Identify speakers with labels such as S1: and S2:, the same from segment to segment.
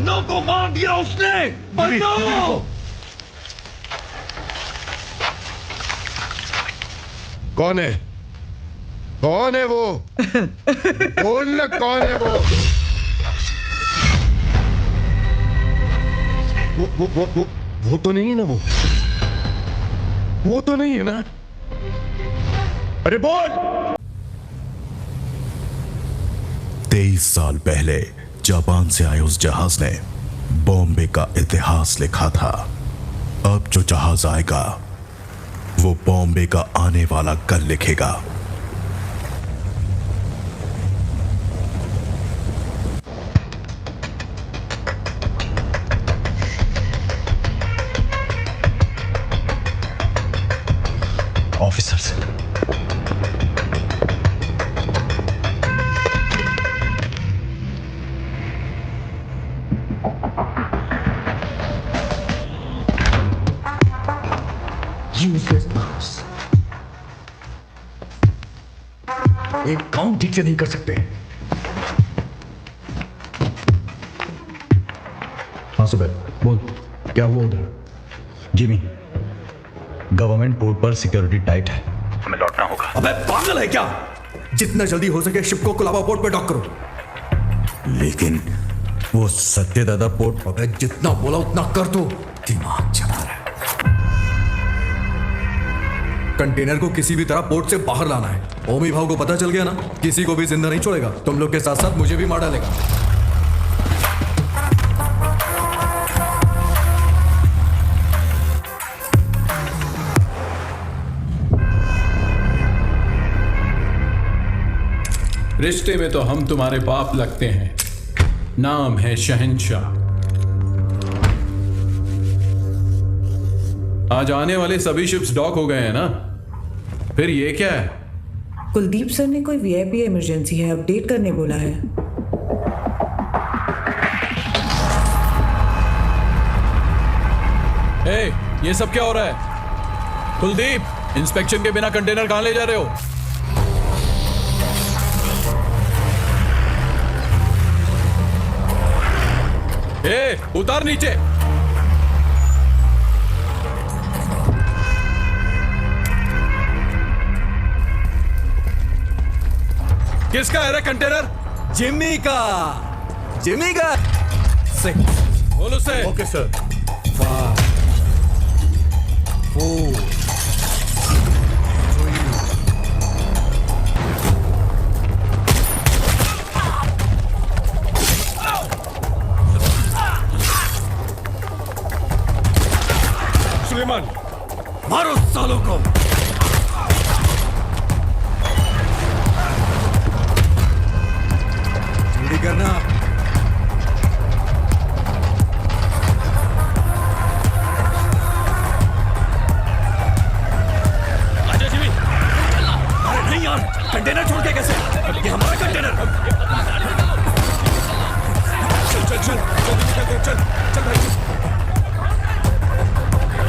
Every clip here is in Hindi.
S1: बंदों को मार दिया उसने। बंदों!
S2: कौन है? कौन है वो? बोल ना, कौन है वो? वो तो नहीं है ना? वो तो नहीं है ना? अरे बोल!
S3: 23 साल पहले जापान से आए उस जहाज ने बॉम्बे का इतिहास लिखा था। अब जो जहाज आएगा वो बॉम्बे का आने वाला कल लिखेगा।
S4: ऑफिसर्स,
S1: एक काम ठीक से नहीं कर सकते।
S4: हाँ सुबह बोल, क्या हुआ उधर? जिमी, गवर्नमेंट पोर्ट पर सिक्योरिटी टाइट है, हमें लौटना होगा।
S1: अबे पागल है क्या? जितना जल्दी हो सके शिप को कोलाबा पोर्ट पे डॉक करो।
S4: लेकिन वो सत्यदादा पोर्ट।
S1: अबे जितना बोला उतना कर दो। दिमाग चला रहा है। कंटेनर को किसी भी तरह पोर्ट से बाहर लाना है। ओमी भाव को पता चल गया ना, किसी को भी जिंदा नहीं छोड़ेगा। तुम लोग के साथ साथ मुझे भी मार डालेगा।
S5: रिश्ते में तो हम तुम्हारे बाप लगते हैं, नाम है शहंशाह। आज आने वाले सभी शिप्स डॉक हो गए हैं ना? फिर ये क्या है?
S6: कुलदीप सर ने कोई वीआईपी इमरजेंसी है, अपडेट करने बोला है।
S5: ये सब क्या हो रहा है? कुलदीप, इंस्पेक्शन के बिना कंटेनर कहां ले जा रहे हो? उतार नीचे। किसका है रे कंटेनर?
S1: जिमी का। जिमी का।
S5: बोल उससे।
S1: Okay sir. 5 4
S5: सुलेमान,
S1: मारो सालों को। जल्दी करना।
S5: आजा जिमी।
S1: अरे नहीं यार, कंटेनर छोड़ के कैसे? ये हमारा कंटेनर। चल चल चल चल चल भाई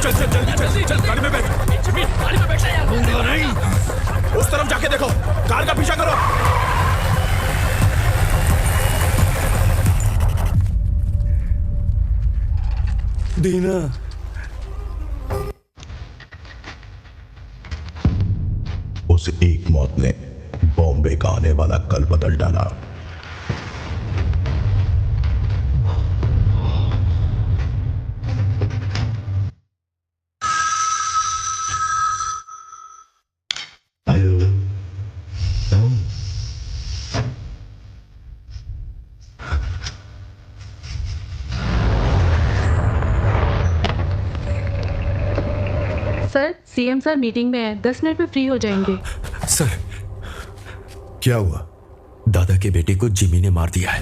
S1: चल चल जल्दी चल चल गाड़ी में बैठ। जिमी गाड़ी में बैठ यार। नहीं, उस तरफ जाके देखो, कार का पीछा करो। दीना,
S3: उस एक मौत ने बॉम्बे का आने वाला कल बदल डाला।
S7: सर, सीएम सर मीटिंग में है, 10 मिनट में फ्री हो जाएंगे।
S1: सर
S3: क्या हुआ?
S1: दादा के बेटे को जिमी ने मार दिया है।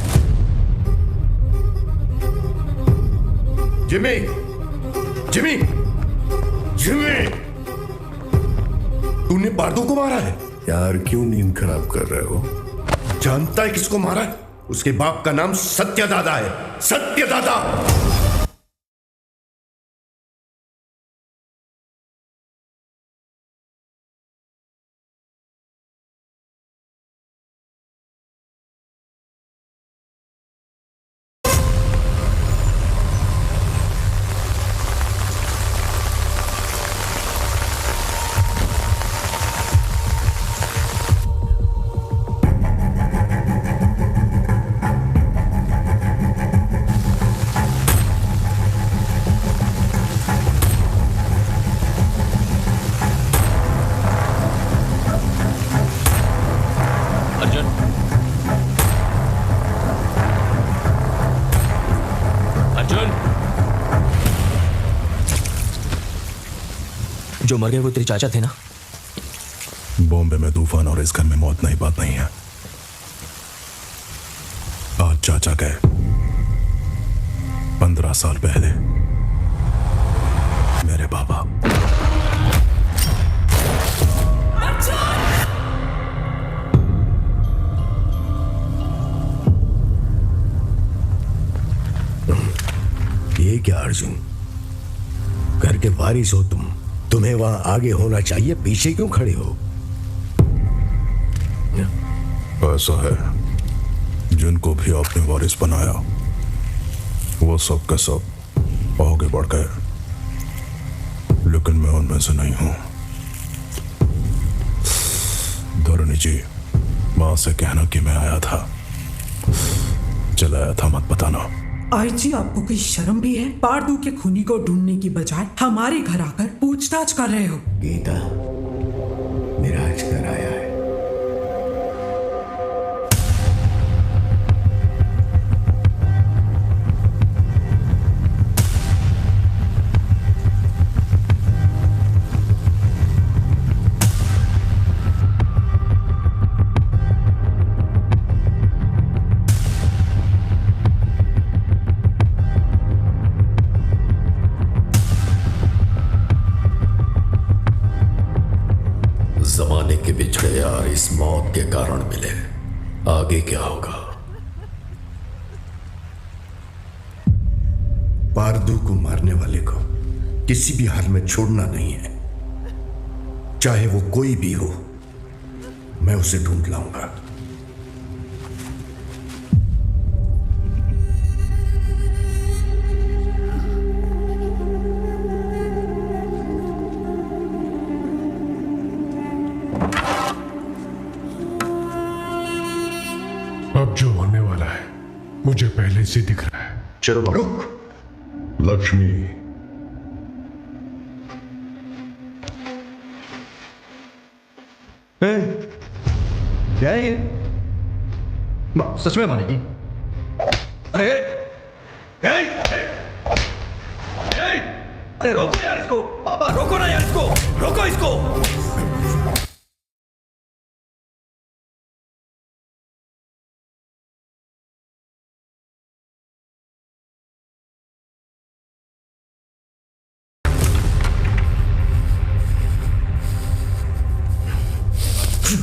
S2: जिमी! जिमी! जिमी! तूने पार्दो को मारा है?
S8: यार क्यों नींद खराब कर रहे हो?
S2: जानता है किसको मारा है? उसके बाप का नाम सत्यदादा है। सत्यदादा!
S5: अर्जुन,
S9: जो मर गए वो तेरे चाचा थे ना?
S3: बॉम्बे में तूफान और इस घर में मौत नई बात नहीं है। आज चाचा गए 15 साल पहले मेरे बाबा।
S10: ये क्या अर्जुन, घर के वारिस हो तुम, तुम्हें वहां आगे होना चाहिए, पीछे क्यों खड़े हो?
S3: ऐसा है, जिनको भी आपने वारिस बनाया वो सब के सब आगे बढ़ गए, लेकिन मैं उनमें से नहीं हूं। धरणी जी, मां से कहना कि मैं आया था, चलाया था मत बताना।
S6: आई जी, आपको कोई शर्म भी है? पारदू के खूनी को ढूंढने की बजाय हमारे घर आकर पूछताछ कर रहे हो।
S10: गीता, मेरा आज घर आया है।
S8: जमाने के बिछड़े यार इस मौत के कारण मिले, आगे क्या होगा?
S10: पारदू को मारने वाले को किसी भी हाल में छोड़ना नहीं है, चाहे वो कोई भी हो। मैं उसे ढूंढ लाऊंगा।
S2: अब जो होने वाला है मुझे पहले से दिख रहा है।
S10: चलो रुक।
S2: लक्ष्मी,
S4: क्या है ये? सच में मानेगी? अरे अरे रोको यार इसको, पापा रोको ना यार इसको, रोको इसको।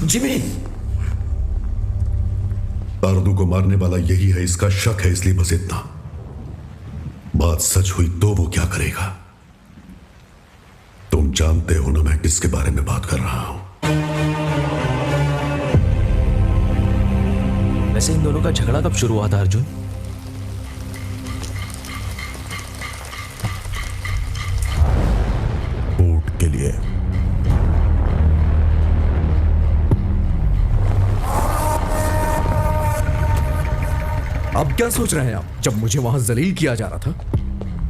S10: जिमी,
S8: पारदू को मारने वाला यही है, इसका शक है, इसलिए बस इतना। बात सच हुई तो वो क्या करेगा? तुम जानते हो ना मैं किसके बारे में बात कर रहा हूं।
S9: वैसे इन दोनों का झगड़ा कब शुरू हुआ था अर्जुन?
S3: वोट के लिए।
S1: अब क्या सोच रहे हैं आप? जब मुझे वहां जलील किया जा रहा था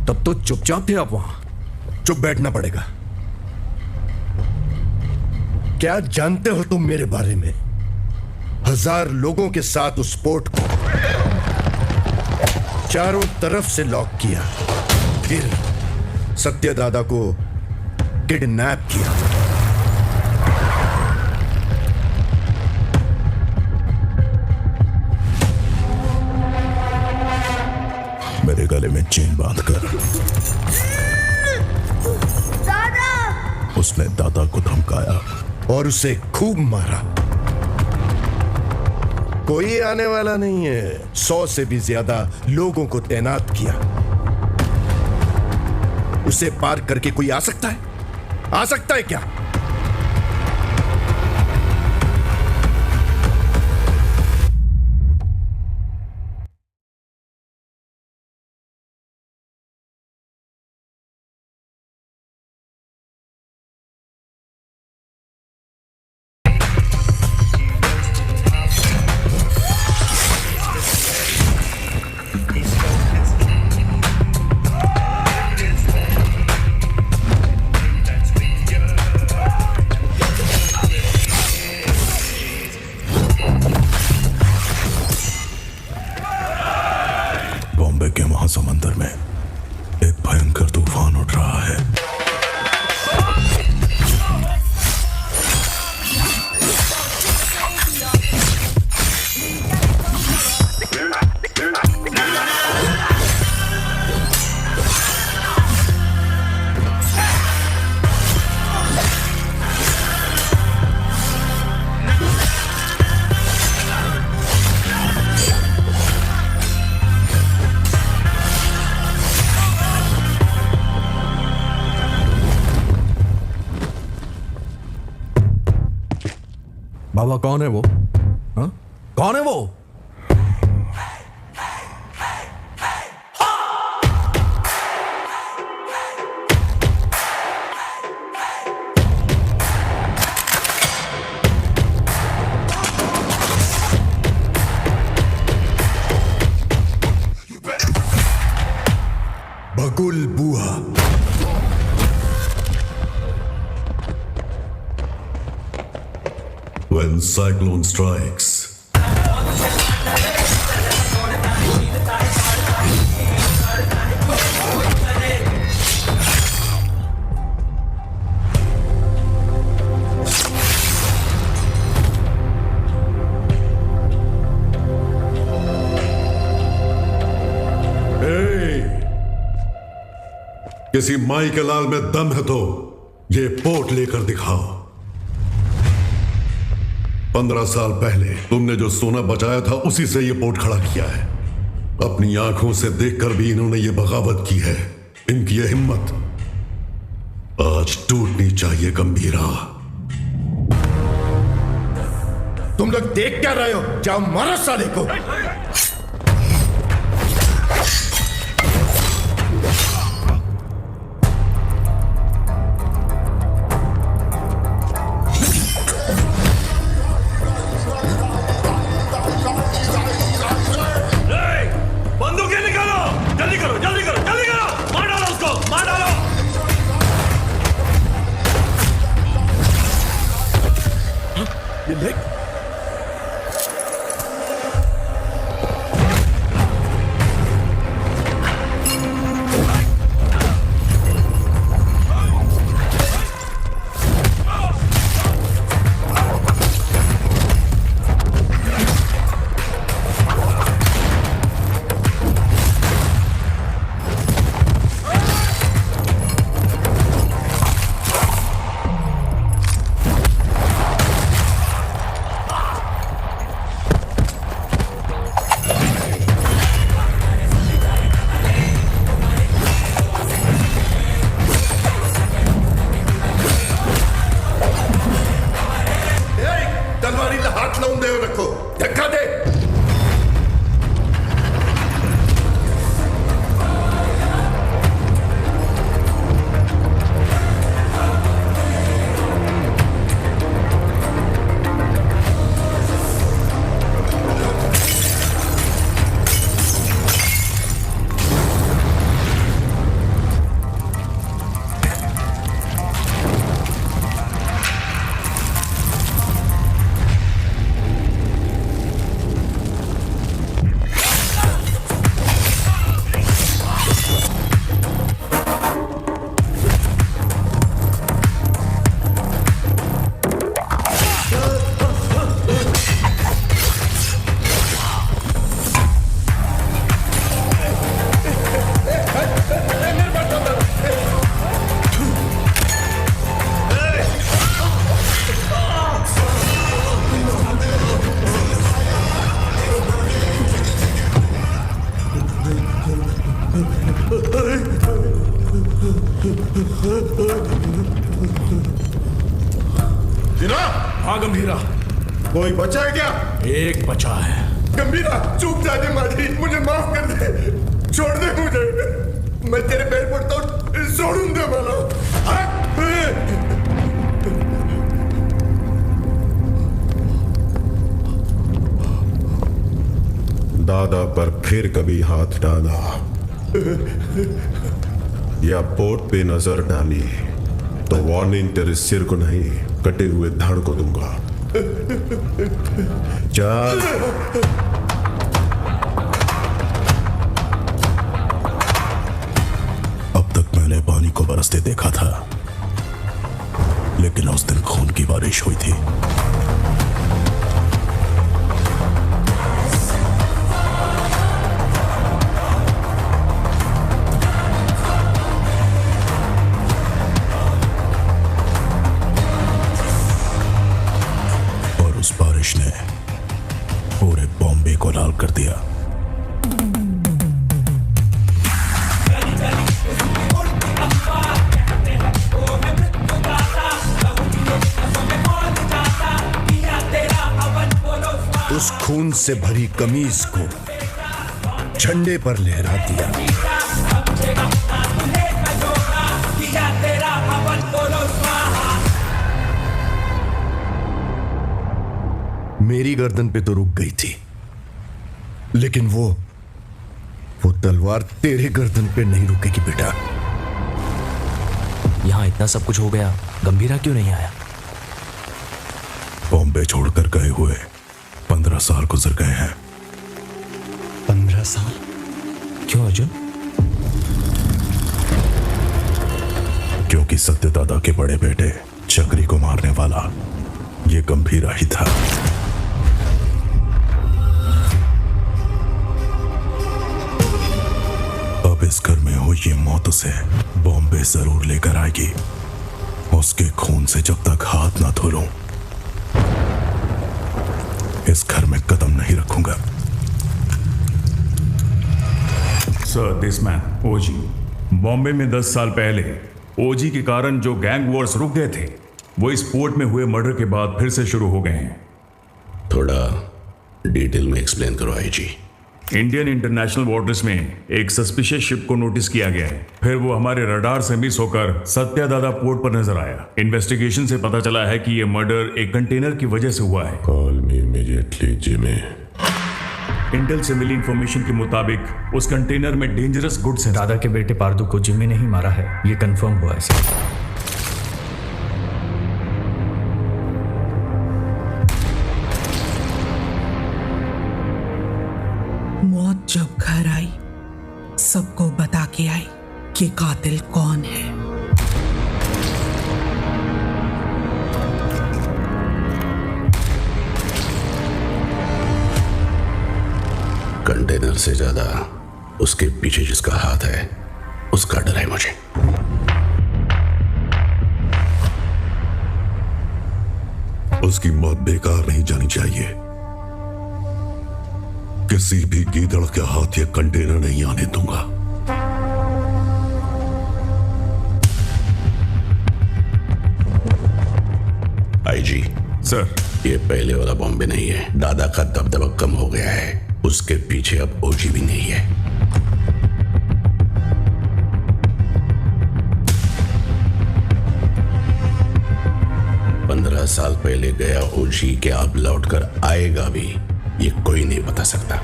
S1: तब तो चुपचाप थे आप वहां।
S10: चुप बैठना पड़ेगा। क्या जानते हो तुम मेरे बारे में? 1000 लोगों के साथ उस पोर्ट को चारों तरफ से लॉक किया, फिर सत्यदादा को किडनैप किया।
S3: मेरे गले में चेन बांधकर उसने दादा को धमकाया
S10: और उसे खूब मारा। कोई आने वाला नहीं है। 100 से भी ज्यादा लोगों को तैनात किया। उसे पार करके कोई आ सकता है? आ सकता है क्या?
S3: बॉम्बे के महासमंदर में
S1: बाबा कौन है वो? हाँ? कौन है वो?
S8: बकुल बुआ। When cyclone strikes, किसी माई के लाल में दम है तो ये पोट लेकर दिखाओ। 15 साल पहले तुमने जो सोना बचाया था उसी से ये पोट खड़ा किया है। अपनी आंखों से देखकर भी इन्होंने ये बगावत की है। इनकी ये हिम्मत आज टूटनी चाहिए गंभीरा।
S2: तुम लोग देख क्या रहे हो? जाओ मारो साले को। हाँ गंभीरा, कोई बचा है क्या?
S5: एक बचा है।
S2: गंभीरा चूक जाने माधी, मुझे माफ कर दे, छोड़ दे मुझे, मैं तेरे पैर पड़ता हूँ, छोड़ूं दे वाला।
S8: दादा पर फिर कभी हाथ डाला या पोट पे नजर डाली तो वार्निंग तेरे सिर को नहीं कटे हुए धड़ को दूंगा। चल।
S3: अब तक मैंने पानी को बरसते देखा था, लेकिन उस दिन खून की बारिश हुई थी। और उस बारिश ने पूरे बॉम्बे को लाल कर दिया।
S11: तेरा
S10: से भरी कमीज को झंडे पर लहरा दिया। मेरी गर्दन पे तो रुक गई थी, लेकिन वो तलवार तेरे गर्दन पे नहीं रुकेगी बेटा।
S9: यहाँ इतना सब कुछ हो गया, गंभीरा क्यों नहीं आया?
S3: बॉम्बे छोड़कर गए हुए 15 साल गुजर गए हैं।
S4: 15 साल?
S9: क्यों अर्जुन?
S3: क्योंकि सत्य दादा के बड़े बेटे चक्री को मारने वाला ये गंभीरा ही था। अब इस घर में हुई ये मौत उसे बॉम्बे जरूर लेकर आएगी। उसके खून से जब तक हाथ ना धो लूं, इस घर में कदम नहीं रखूंगा।
S11: सर, दिस मैन ओजी बॉम्बे में 10 साल पहले ओजी के कारण जो गैंग वॉर्स रुक गए थे, वो इस पोर्ट में हुए मर्डर के बाद फिर से शुरू हो गए हैं।
S8: थोड़ा डिटेल में एक्सप्लेन करो आईजी।
S11: इंडियन इंटरनेशनल वाटर्स में एक सस्पिशियस शिप को नोटिस किया गया है। फिर वो हमारे रडार से मिस होकर सत्यादादा पोर्ट पर नजर आया। इन्वेस्टिगेशन से पता चला है कि ये मर्डर एक कंटेनर की वजह से हुआ है।
S8: Call me immediately Jimmy.
S11: Intel से मिली इंफॉर्मेशन के मुताबिक उस कंटेनर में डेंजरस गुड्स हैं।
S4: दादा के बेटे पारदू को जिम्मी ने ही मारा है, ये कंफर्म हुआ है सर।
S6: मौत जब घर आई, सबको बता के आई कि कातिल कौन है।
S8: कंटेनर से ज्यादा उसके पीछे जिसका हाथ है, उसका डर है मुझे। उसकी मौत बेकार नहीं जानी चाहिए। किसी भी गीदड़ के हाथ ये कंटेनर नहीं आने दूंगा। आईजी
S11: सर,
S8: ये पहले वाला बॉम्बे नहीं है। दादा का दबदबा कम हो गया है, उसके पीछे अब ओजी भी नहीं है। पंद्रह साल पहले गया ओजी के अब लौटकर आएगा भी, ये कोई नहीं बता सकता।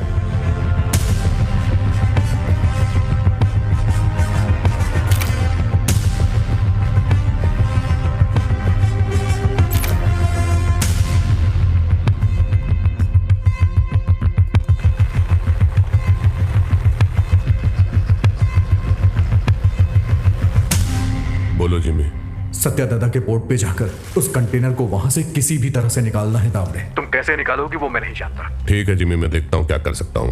S3: बोलो जिमी।
S1: सत्या दादा के पोर्ट पे जाकर उस कंटेनर को वहां से किसी भी तरह से निकालना है दावड़े।
S12: तुम कैसे निकालोगे वो मैं नहीं जानता।
S8: ठीक है जिमी, मैं देखता हूं क्या कर सकता हूं।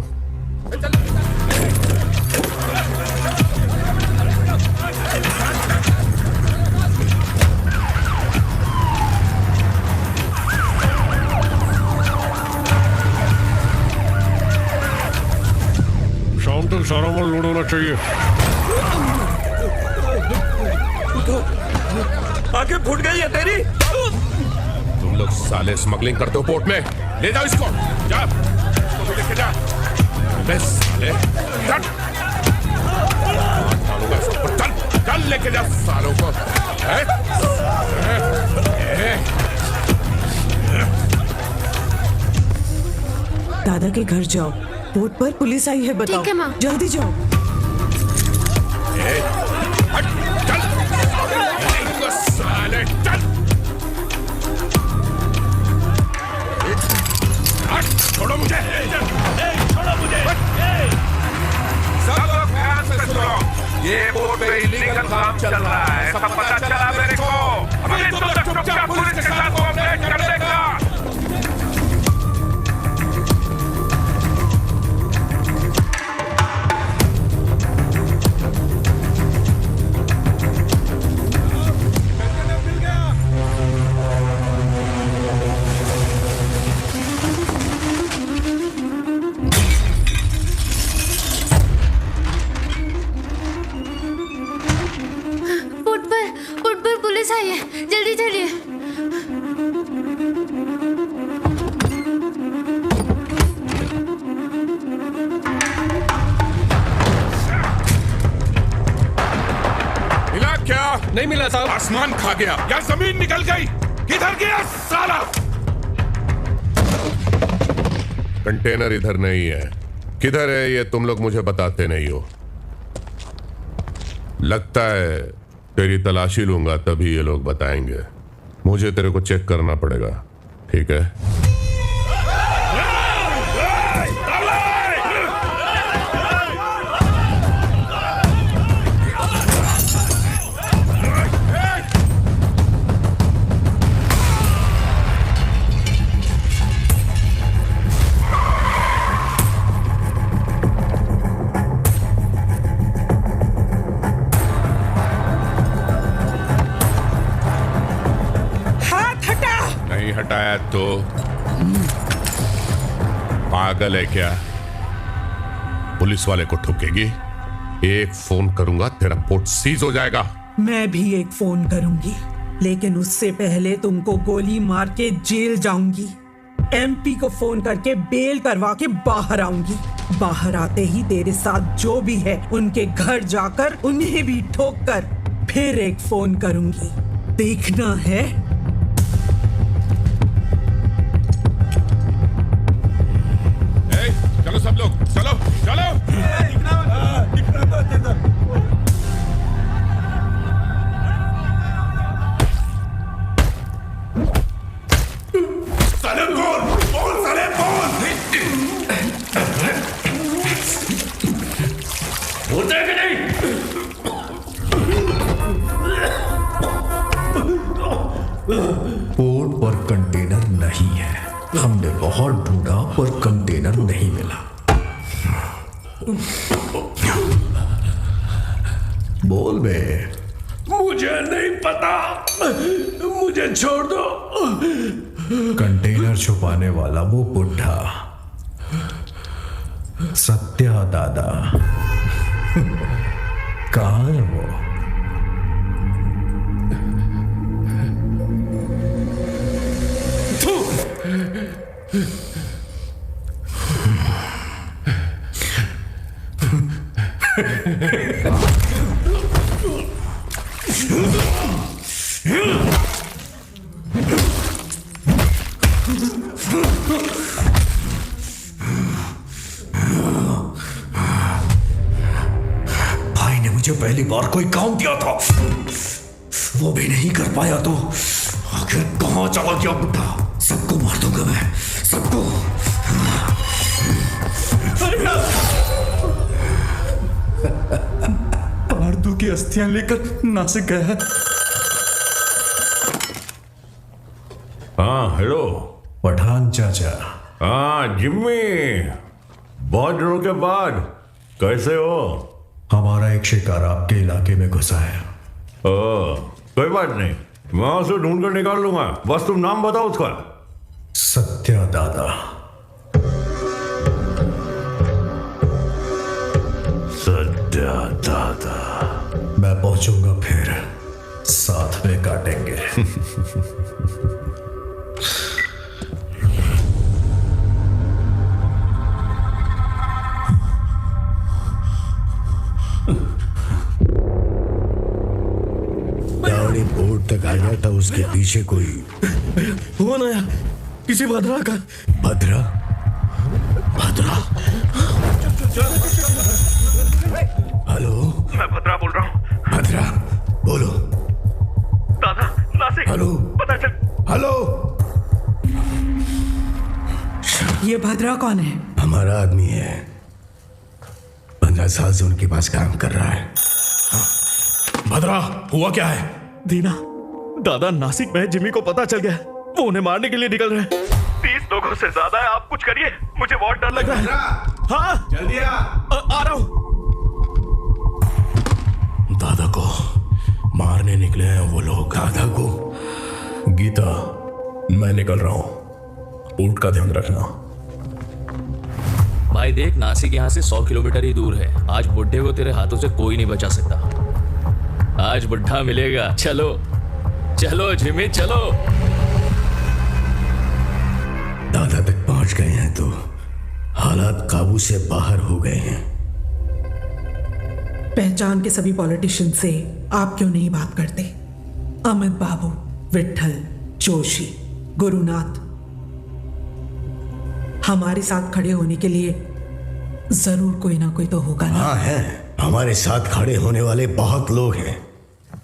S12: शाम तक सारा माल लोड होना चाहिए।
S2: आंखें फूट गई है तेरी।
S8: तुम लोग साले स्मगलिंग करते हो पोर्ट में, ले जाओ इसको। जा, इसको भी लेके जा। बे साले, चल। चल, चल लेके जा सालों को।
S6: दादा के घर जाओ, पोर्ट पर पुलिस आई है, बताओ।
S7: ठीक है माँ।
S6: जल्दी जाओ।
S8: चल, साले, चल। छोड़ो मुझे। छोड़ो मुझे। सब लोग ध्यान से सुनो, ये पोर्ट पे इलीगल काम चल रहा है, सब पता चला मेरे को। अभी तुम लोग चुपचाप पुलिस के साथ कोऑपरेट कर देगा।
S5: गया साहब?
S12: आसमान खा गया या जमीन निकल गई? किधर गया साला? कंटेनर इधर नहीं है। किधर है ये तुम लोग मुझे बताते नहीं हो। लगता है तेरी तलाशी लूंगा तभी ये लोग बताएंगे। मुझे तेरे को चेक करना पड़ेगा, ठीक है? हटाया तो पागल है क्या? पुलिस वाले को ठुकेगी? एक फोन करूंगा तेरा पोर्ट सीज हो जाएगा।
S6: मैं भी एक फोन करूंगी, लेकिन उससे पहले तुमको गोली मार के जेल जाऊंगी। एमपी को फोन करके बेल करवा के बाहर आऊंगी। बाहर आते ही तेरे साथ जो भी है उनके घर जाकर उन्हें भी ठोक कर फिर एक फोन करूंगी। देखना है?
S12: चलो सब लोग, चलो चलो।
S2: साले बोल साले बोल।
S12: बोलते हैं कि नहीं?
S4: पोर्ट पर कंटेनर नहीं है। हमने बहुत ढूंढा पर कंटेनर नहीं मिला। बोल बे।
S12: मुझे नहीं पता, मुझे छोड़ दो।
S4: कंटेनर छुपाने वाला वो बुढ़ा सत्या दादा कहाँ है वो? भाई ने मुझे पहली बार कोई काम दिया था, वो भी नहीं कर पाया तो आखिर कहां चला गया बुढ़ा? सबको मार दूंगा मैं, सबको।
S1: पार्दू की अस्थियां लेकर नासिक गया है।
S11: हाँ हेलो
S4: पठान चाचा।
S11: हाँ जिम्मी, बहुत दिनों के बाद कैसे हो?
S4: हमारा एक शिकार आपके इलाके में घुसा है।
S11: कोई बात नहीं, मैं उसे ढूंढ कर निकाल लूंगा, बस तुम नाम बताओ उसका।
S4: सत्या दादा।
S11: सत्या दादा।
S4: मैं पहुंचूंगा फिर साथ में काटेंगे।
S10: गाड़ी बोर्ड तक आ गया था, उसके पीछे कोई
S1: हुआ ना यार, किसी भद्रा का।
S10: भद्रा? भद्रा? हेलो,
S12: मैं भद्रा बोल रहा हूँ।
S10: भद्रा बोलो।
S12: दादा नासिक।
S10: हेलो,
S12: पता चल।
S10: हेलो।
S6: ये भद्रा कौन है?
S10: हमारा आदमी है, 15 साल से उनके पास काम कर रहा है।
S1: भद्रा, हुआ क्या है? दीना, दादा नासिक में जिमी को पता चल गया, वो उन्हें मारने के लिए निकल रहे हैं।
S12: 30 लोगों से ज्यादा है, आप कुछ करिए, मुझे बहुत डर लग रहा है।
S1: हाँ
S12: जल्दी
S1: आ रहा हूं।
S10: दादा को मारने निकले हैं वो लोग। दादा को?
S4: गीता, मैं निकल रहा हूं, ऊंट का ध्यान रखना।
S9: भाई देख, नासिक यहाँ से 100 किलोमीटर ही दूर है। आज बुड्ढे को तेरे हाथों से कोई नहीं बचा सकता। आज बुड्ढा मिलेगा। चलो चलो जिमी चलो।
S10: दादा तक पहुंच गए हैं तो हालात काबू से बाहर हो गए हैं।
S6: पहचान के सभी पॉलिटिशियन से आप क्यों नहीं बात करते? अमित बाबू, विट्ठल, जोशी, गुरुनाथ, हमारे साथ खड़े होने के लिए जरूर कोई ना कोई तो होगा ना।
S10: हाँ है, हमारे साथ खड़े होने वाले बहुत लोग हैं,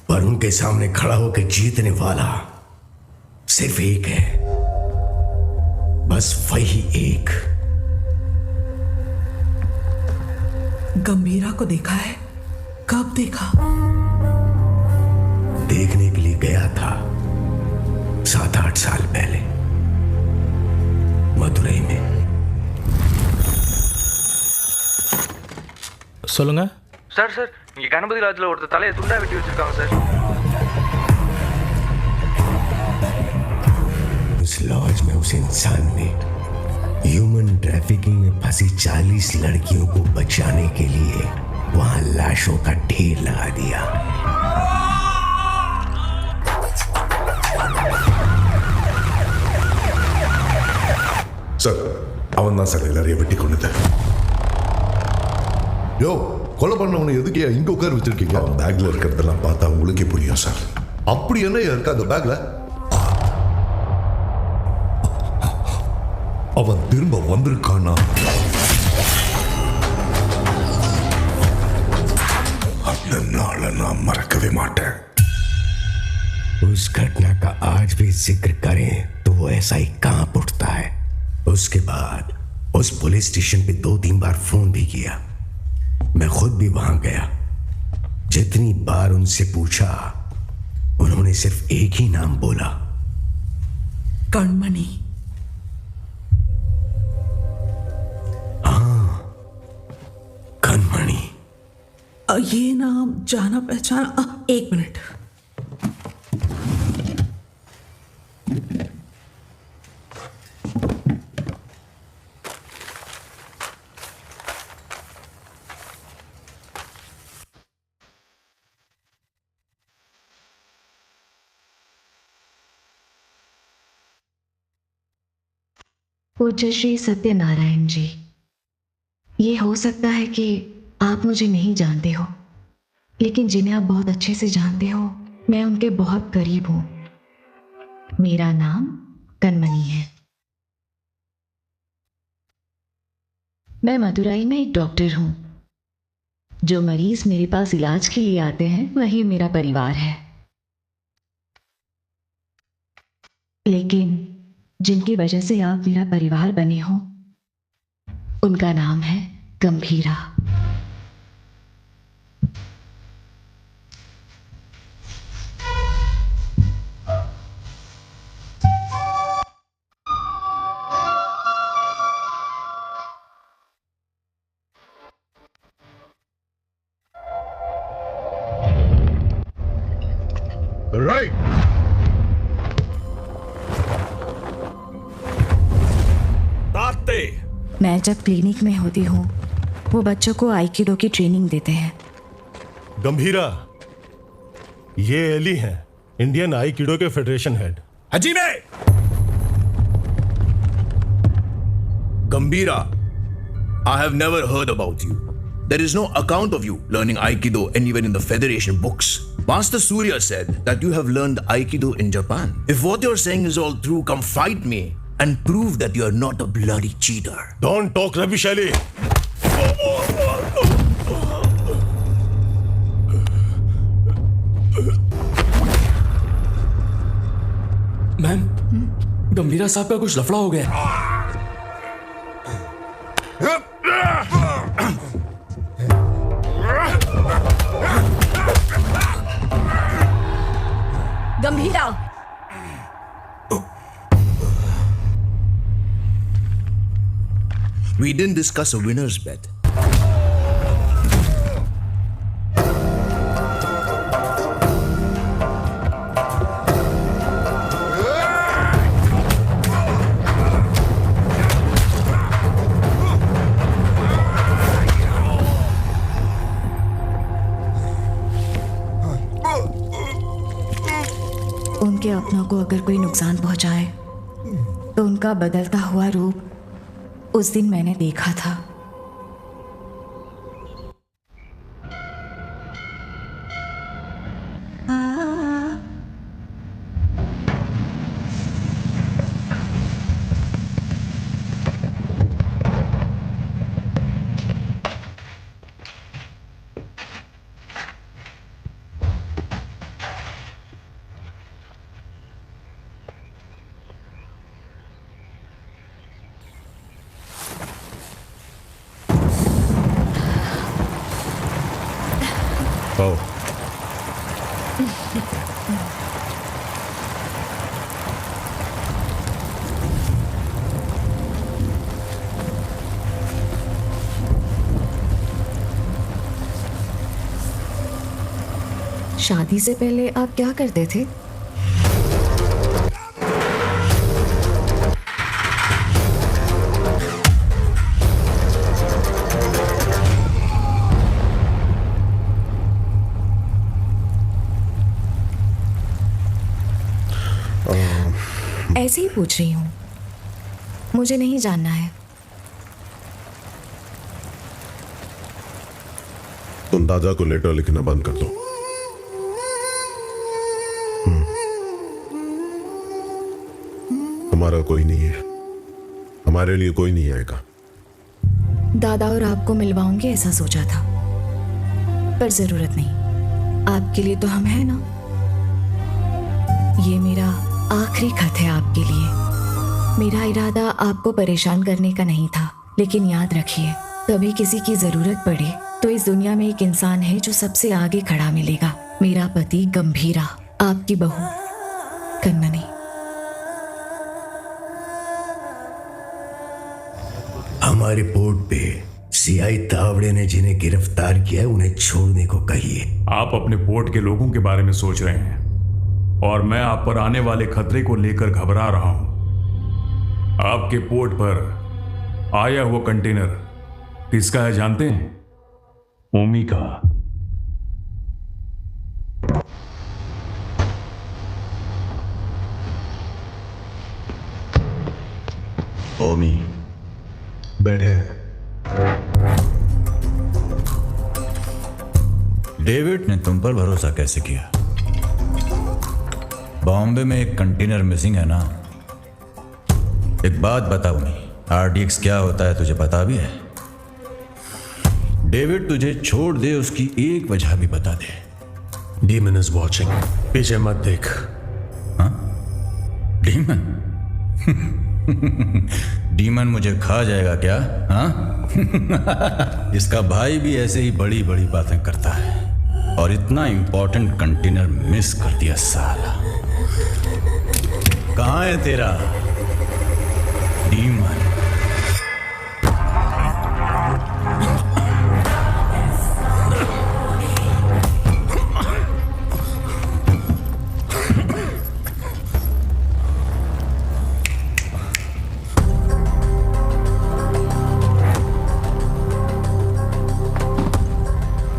S10: पर उनके सामने खड़ा होकर जीतने वाला सिर्फ एक है, बस वही एक।
S6: गंभीरा को देखा है? कब देखा?
S10: देखने के लिए गया था 7-8 साल पहले मदुरई में।
S9: சொல்லுங்க
S13: சார் சார் இங்கே கணபதி லாட்ஜில் ஒருத்தர் தலையை துண்டா வெட்டி வச்சிருக்காங்க சார்.
S10: उस लॉज में उस इंसान ने ह्यूमन ट्रैफिकिंग में फंसी 40 लड़कियों को बचाने के लिए वहां लाशों का ढेर लगा दिया।
S8: சார் அவன் தான் சார் எல்லாரையும் வெட்டி கொண்டது. யோ, கொலை பண்ணவனை எதுக்கு இங்க உட்கார வச்சிருக்கீங்க? அவன் பேக்ல இருக்கிறதெல்லாம் பார்த்தா உங்களுக்கே புரியும் சார். அப்படி என்ன இருக்கு அந்த பேக்ல? அவன் திரும்ப வந்திருக்கானா? அந்த நாளை நான் மறக்கவே மாட்டேன்.
S10: उस घटना का आज भी जिक्र करें तो वो ऐसा ही कांप उठता है। उसके बाद उस पुलिस स्टेशन पे 2-3 बार फोन भी किया। मैं खुद भी वहां गया। जितनी बार उनसे पूछा, उन्होंने सिर्फ एक ही नाम बोला,
S6: कणमणि।
S10: हाँ, कणमणि।
S6: ये नाम जाना पहचाना। 1 मिनट।
S14: पूज्य श्री सत्यनारायण जी, ये हो सकता है कि आप मुझे नहीं जानते हो, लेकिन जिन्हें आप बहुत अच्छे से जानते हो, मैं उनके बहुत करीब हूं। मेरा नाम कणमणि है। मैं मदुरई में एक डॉक्टर हूं। जो मरीज मेरे पास इलाज के लिए आते हैं वही मेरा परिवार है, लेकिन जिनकी वजह से आप मेरा परिवार बने हो, उनका नाम है गंभीरा।
S8: राइट।
S14: मैं जब क्लिनिक में होती हूँ, वो बच्चों को आइकिडो की ट्रेनिंग देते हैं।
S15: गंभीरा, ये एली हैं, इंडियन आइकिडो के federation head.
S4: Hajime! Gambhira, I have never heard about you. There is no account of you learning Aikido anywhere in the Federation books. Master Surya said that you have learned Aikido in Japan. If what you're saying is all true, come fight me and prove that you are not a bloody cheater.
S15: Don't talk rubbish, Ali.
S9: Ma'am, Gambhira साहब का कुछ लफड़ा हो गया।
S14: गंभीरा,
S4: We didn't discuss a winner's bet.
S14: उनके अपनों को अगर कोई नुकसान पहुंचाए तो उनका बदलता हुआ रूप उस दिन मैंने देखा था।
S12: आओ।
S14: शादी से पहले आप क्या करते थे? ऐसे ही पूछ रही हूँ, मुझे नहीं जानना है।
S8: तुम दादा को लेटर लिखना बंद कर दो। हमारा कोई नहीं है, हमारे लिए कोई नहीं आएगा।
S14: दादा और आपको मिलवाऊंगी ऐसा सोचा था, पर जरूरत नहीं। आपके लिए तो हम हैं ना। ये मेरा आखिरी खत है आपके लिए। मेरा इरादा आपको परेशान करने का नहीं था, लेकिन याद रखिए, कभी किसी की जरूरत पड़े तो इस दुनिया में एक इंसान है जो सबसे आगे खड़ा मिलेगा। मेरा पति गंभीरा, आपकी बहू कन्ननी।
S10: हमारे पोर्ट पे सीआई तावड़े ने जिन्हें गिरफ्तार किया है उन्हें छोड़ने को कहिए।
S11: आप अपने पोर्ट के लोगों के बारे में सोच रहे हैं और मैं आप पर आने वाले खतरे को लेकर घबरा रहा हूं। आपके पोर्ट पर आया हुआ कंटेनर किसका है जानते हैं? ओमी का।
S3: ओमी बैठे।
S16: डेविड ने तुम पर भरोसा कैसे किया? बॉम्बे में एक कंटेनर मिसिंग है ना। एक बात बताओ, नहीं आरडीएक्स क्या होता है तुझे पता भी है? डेविड तुझे छोड़ दे उसकी एक वजह भी बता दे।
S15: Demon is watching. पीछे मत देख।
S16: हाँ? डीमन? डीमन मुझे खा जाएगा क्या? हाँ? इसका भाई भी ऐसे ही बड़ी बड़ी बातें करता है और इतना इंपॉर्टेंट कंटेनर मिस कर दिया साला। कहाँ है तेरा डीमन?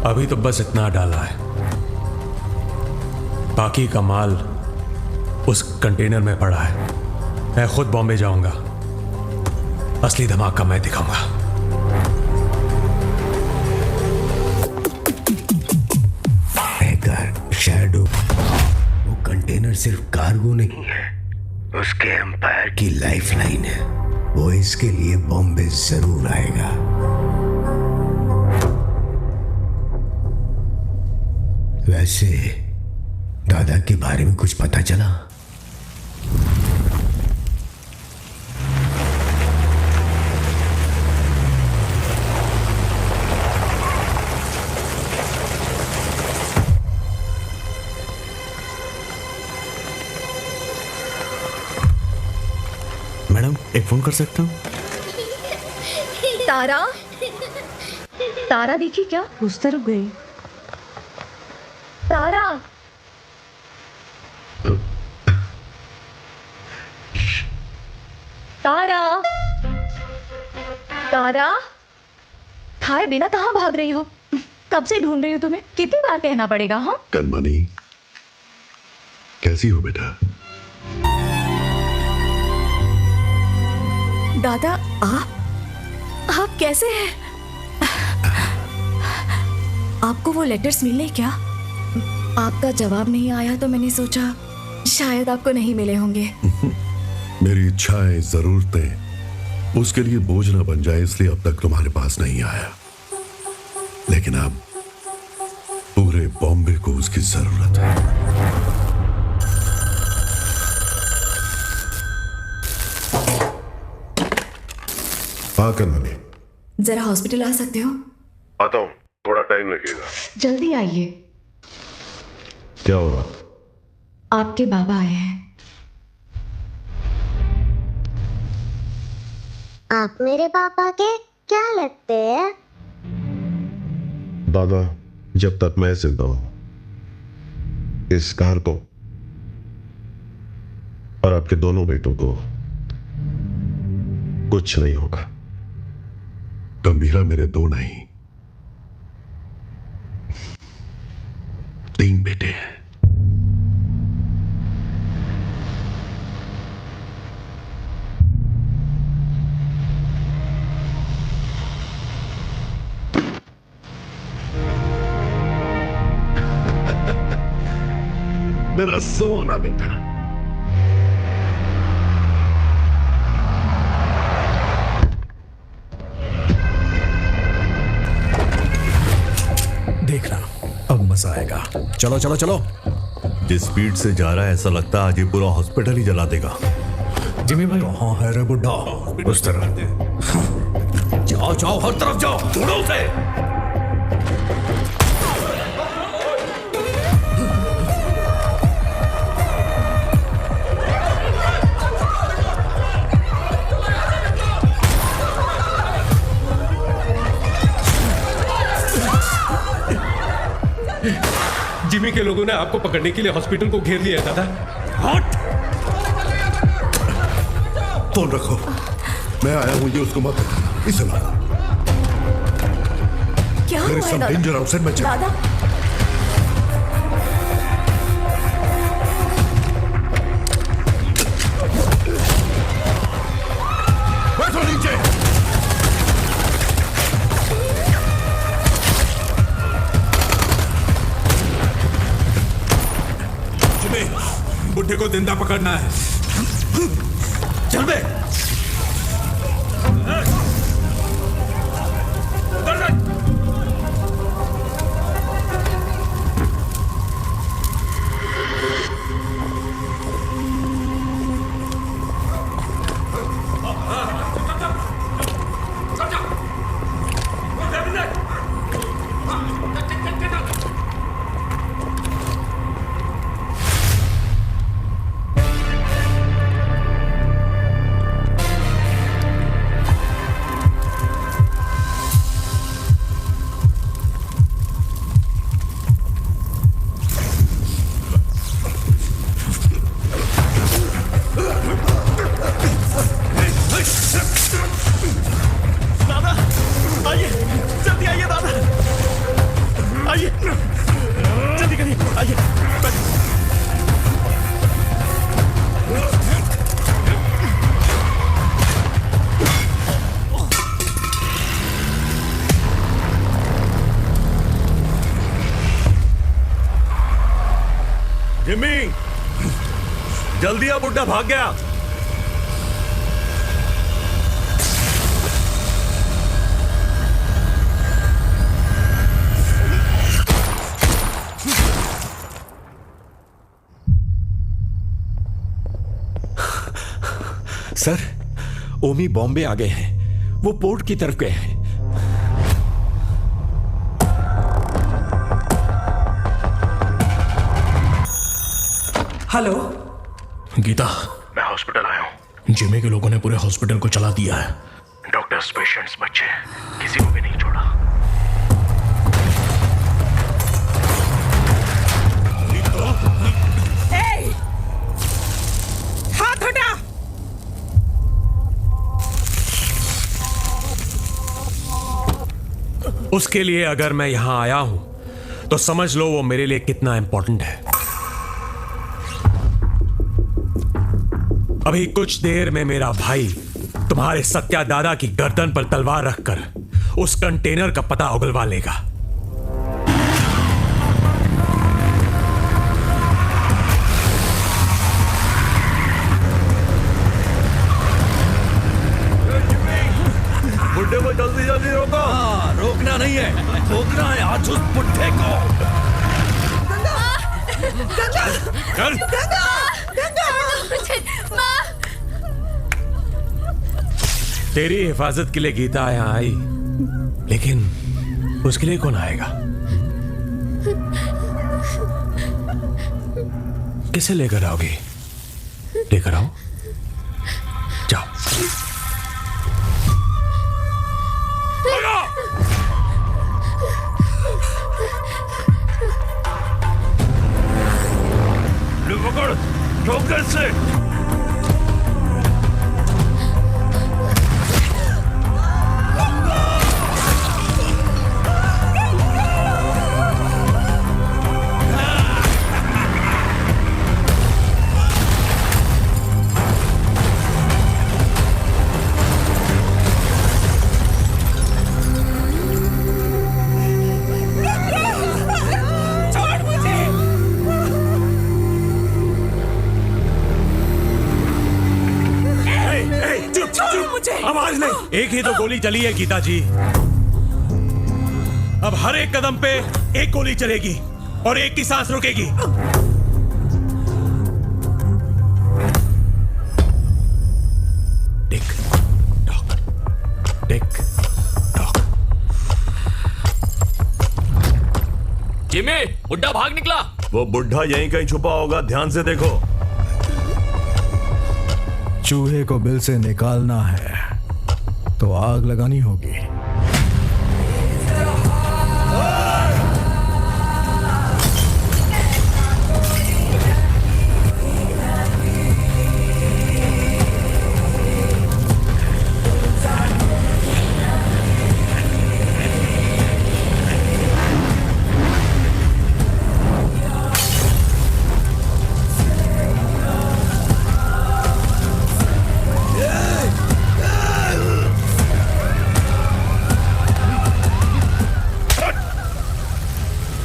S15: अभी तो बस इतना डाला है, बाकी का माल उस कंटेनर में पड़ा है। मैं खुद बॉम्बे जाऊंगा, असली धमाका मैं दिखाऊंगा।
S10: शैडो, वो कंटेनर सिर्फ कार्गो नहीं है, उसके एम्पायर की लाइफलाइन है। वो इसके लिए बॉम्बे जरूर आएगा। वैसे दादा के बारे में कुछ पता चला?
S15: मैडम एक फोन कर सकता हूँ?
S14: तारा, तारा देखी क्या?
S7: उस तरफ गई।
S14: तारा, तारा, तारा, खाए बिना कहाँ भाग रही हो? कब से ढूंढ रही हो तुम्हें, कितनी बार कहना पड़ेगा? हाँ
S8: कनमनी, कैसी हो बेटा?
S14: दादा, आप कैसे हैं? आपको वो लेटर्स मिले क्या? आपका जवाब नहीं आया तो मैंने सोचा शायद आपको नहीं मिले होंगे।
S8: मेरी इच्छाएं, जरूरतें उसके लिए बोझ ना बन जाए, इसलिए अब तक तुम्हारे पास नहीं आया। लेकिन अब पूरे बॉम्बे को उसकी जरूरत है। हाँ कनमनी,
S14: जरा हॉस्पिटल आ सकते हो?
S8: आता हूँ, थोड़ा टाइम लगेगा।
S14: जल्दी आइए।
S8: क्या हुआ?
S14: आपके बाबा आए हैं।
S17: आप मेरे पापा के क्या लगते हैं?
S8: दादा, जब तक मैं जिंदा हूं, इस कार को और आपके दोनों बेटों को कुछ नहीं होगा। गंभीरा मेरे दो नहीं, 3 बेटे हैं। मेरा सोना बेटा।
S1: देखना अब मजा आएगा। चलो चलो चलो।
S3: जिस स्पीड से जा रहा है ऐसा लगता है आज ये पूरा हॉस्पिटल ही जला देगा।
S1: जिमी भाई कहाँ है रे बुड्ढा? उस तरफ जाओ जाओ, हर तरफ जाओ, ढूंढो उसे।
S15: जिमी के लोगों ने आपको पकड़ने के लिए हॉस्पिटल को घेर लिया दादा।
S8: हट! फोन रखो, मैं आया हूं, ये उसको मत बताना। इसे ला।
S17: क्या
S8: There is some danger outside my
S17: दादा?
S8: बैठो नीचे।
S15: बुड्ढे को जिंदा पकड़ना है।
S1: चल बे।
S15: जिमी, जल्दी आ, बुड्ढा भाग गया।
S10: सर, ओमी बॉम्बे आ गए हैं। वो पोर्ट की तरफ गए हैं।
S6: हेलो
S5: गीता,
S10: मैं हॉस्पिटल आया हूँ।
S5: जिमी के लोगों ने पूरे हॉस्पिटल को चला दिया है।
S10: डॉक्टर्स, पेशेंट्स, बच्चे, किसी को भी नहीं छोड़ा।
S6: हाथ हटा।
S15: उसके लिए अगर मैं यहां आया हूं तो समझ लो वो मेरे लिए कितना इंपॉर्टेंट है। अभी कुछ देर में मेरा भाई तुम्हारे सत्या दादा की गर्दन पर तलवार रखकर उस कंटेनर का पता उगलवा लेगा।
S1: बुड्ढे को जल्दी जल्दी रोको। हाँ, रोकना नहीं है, ठोकना है आज उस बुड्ढे को।
S15: चल। तेरी हिफाजत के लिए गीता यहां आई, लेकिन उसके लिए कौन आएगा? किसे लेकर आओगे? लेकर आओ, जाओ।
S11: पकड़, ठोकर से।
S15: आवाज नहीं। एक ही तो गोली चली है गीता जी। अब हर एक कदम पे एक गोली चलेगी और एक की सांस रुकेगी। Tick tock, tick tock.
S9: Jimmy, बुड्ढा भाग निकला।
S3: वो बुढ़ा यहीं कहीं छुपा होगा, ध्यान से देखो।
S1: चूहे को बिल से निकालना है तो आग लगानी होगी।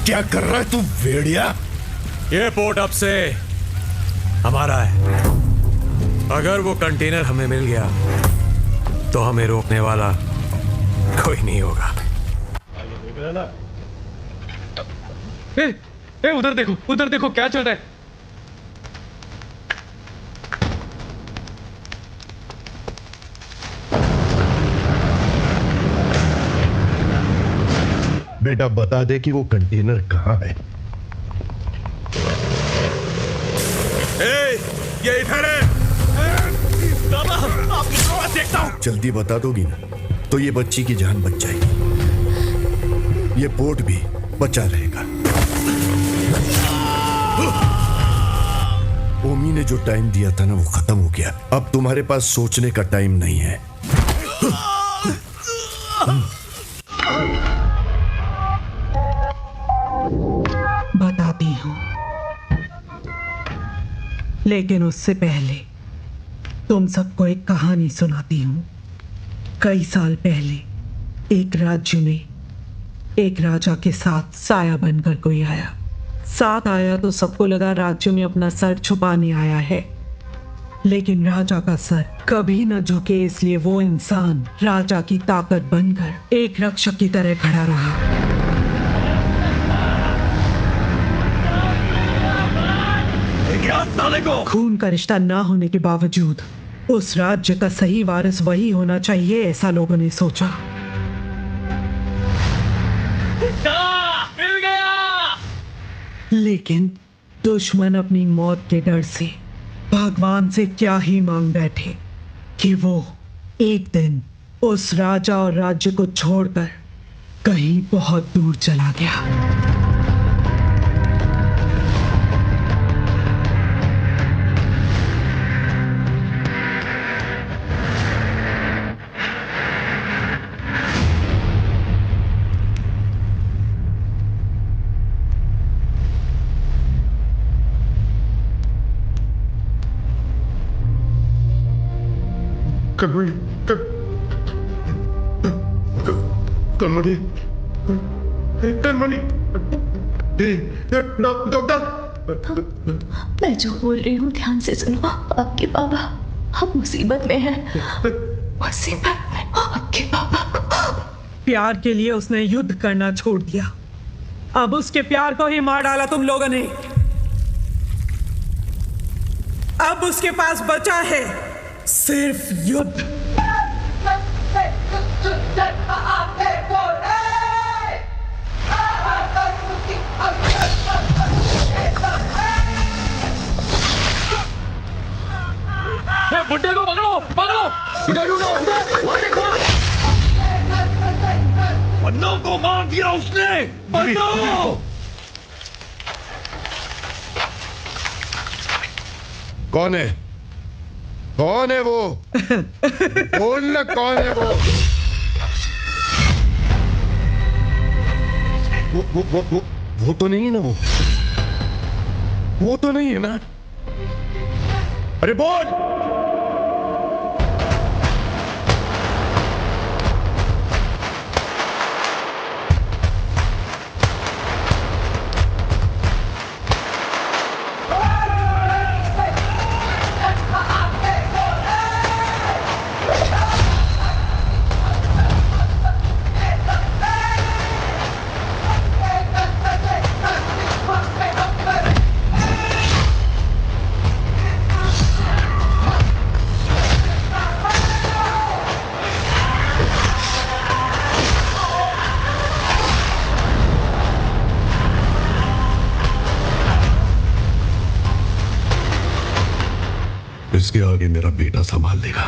S3: क्या कर रहा है तू भेड़िया?
S15: ये पोर्ट अब से हमारा है। अगर वो कंटेनर हमें मिल गया तो हमें रोकने वाला कोई नहीं होगा।
S13: उधर देखो क्या चल रहा है।
S8: बेटा बता दे कि वो कंटेनर कहाँ है।
S3: ये इधर है।
S15: बाबा, आपकी आवाज देखता हूं।
S8: जल्दी बता दोगी ना तो ये बच्ची की जान बच जाएगी, ये पोर्ट भी बचा रहेगा। ओमी ने जो टाइम दिया था ना वो खत्म हो गया। अब तुम्हारे पास सोचने का टाइम नहीं है।
S6: बताती हूँ, लेकिन उससे पहले तुम सबको एक कहानी सुनाती हूँ। कई साल पहले एक राज्य में एक राजा के साथ साया बनकर कोई आया। साथ आया तो सबको लगा राज्य में अपना सर छुपाने आया है, लेकिन राजा का सर कभी न झुके, इसलिए वो इंसान राजा की ताकत बनकर एक रक्षक की तरह खड़ा रहा। खून का रिश्ता ना होने के बावजूद उस राज्य का सही वारिस वही होना चाहिए, ऐसा लोगों ने सोचा।
S9: मिल गया।
S6: लेकिन दुश्मन अपनी मौत के डर से भगवान से क्या ही मांग बैठे कि वो एक दिन उस राजा और राज्य को छोड़कर कहीं बहुत दूर चला गया।
S14: मैं जो बोल रही हूँ ध्यान से सुनो। आपके बाबा हम मुसीबत में हैं। मुसीबत में आपके बाबा को।
S6: प्यार के लिए उसने युद्ध करना छोड़ दिया, अब उसके प्यार को ही मार डाला तुम लोगों ने। अब उसके पास बचा है सिर्फ युद्ध।
S18: को मार दिया उसने। बताओ
S2: कौन है? कौन है वो? बोल ना, कौन है वो? वो तो नहीं है ना? वो तो नहीं है ना? अरे बोल! इसके आगे मेरा बेटा संभाल लेगा।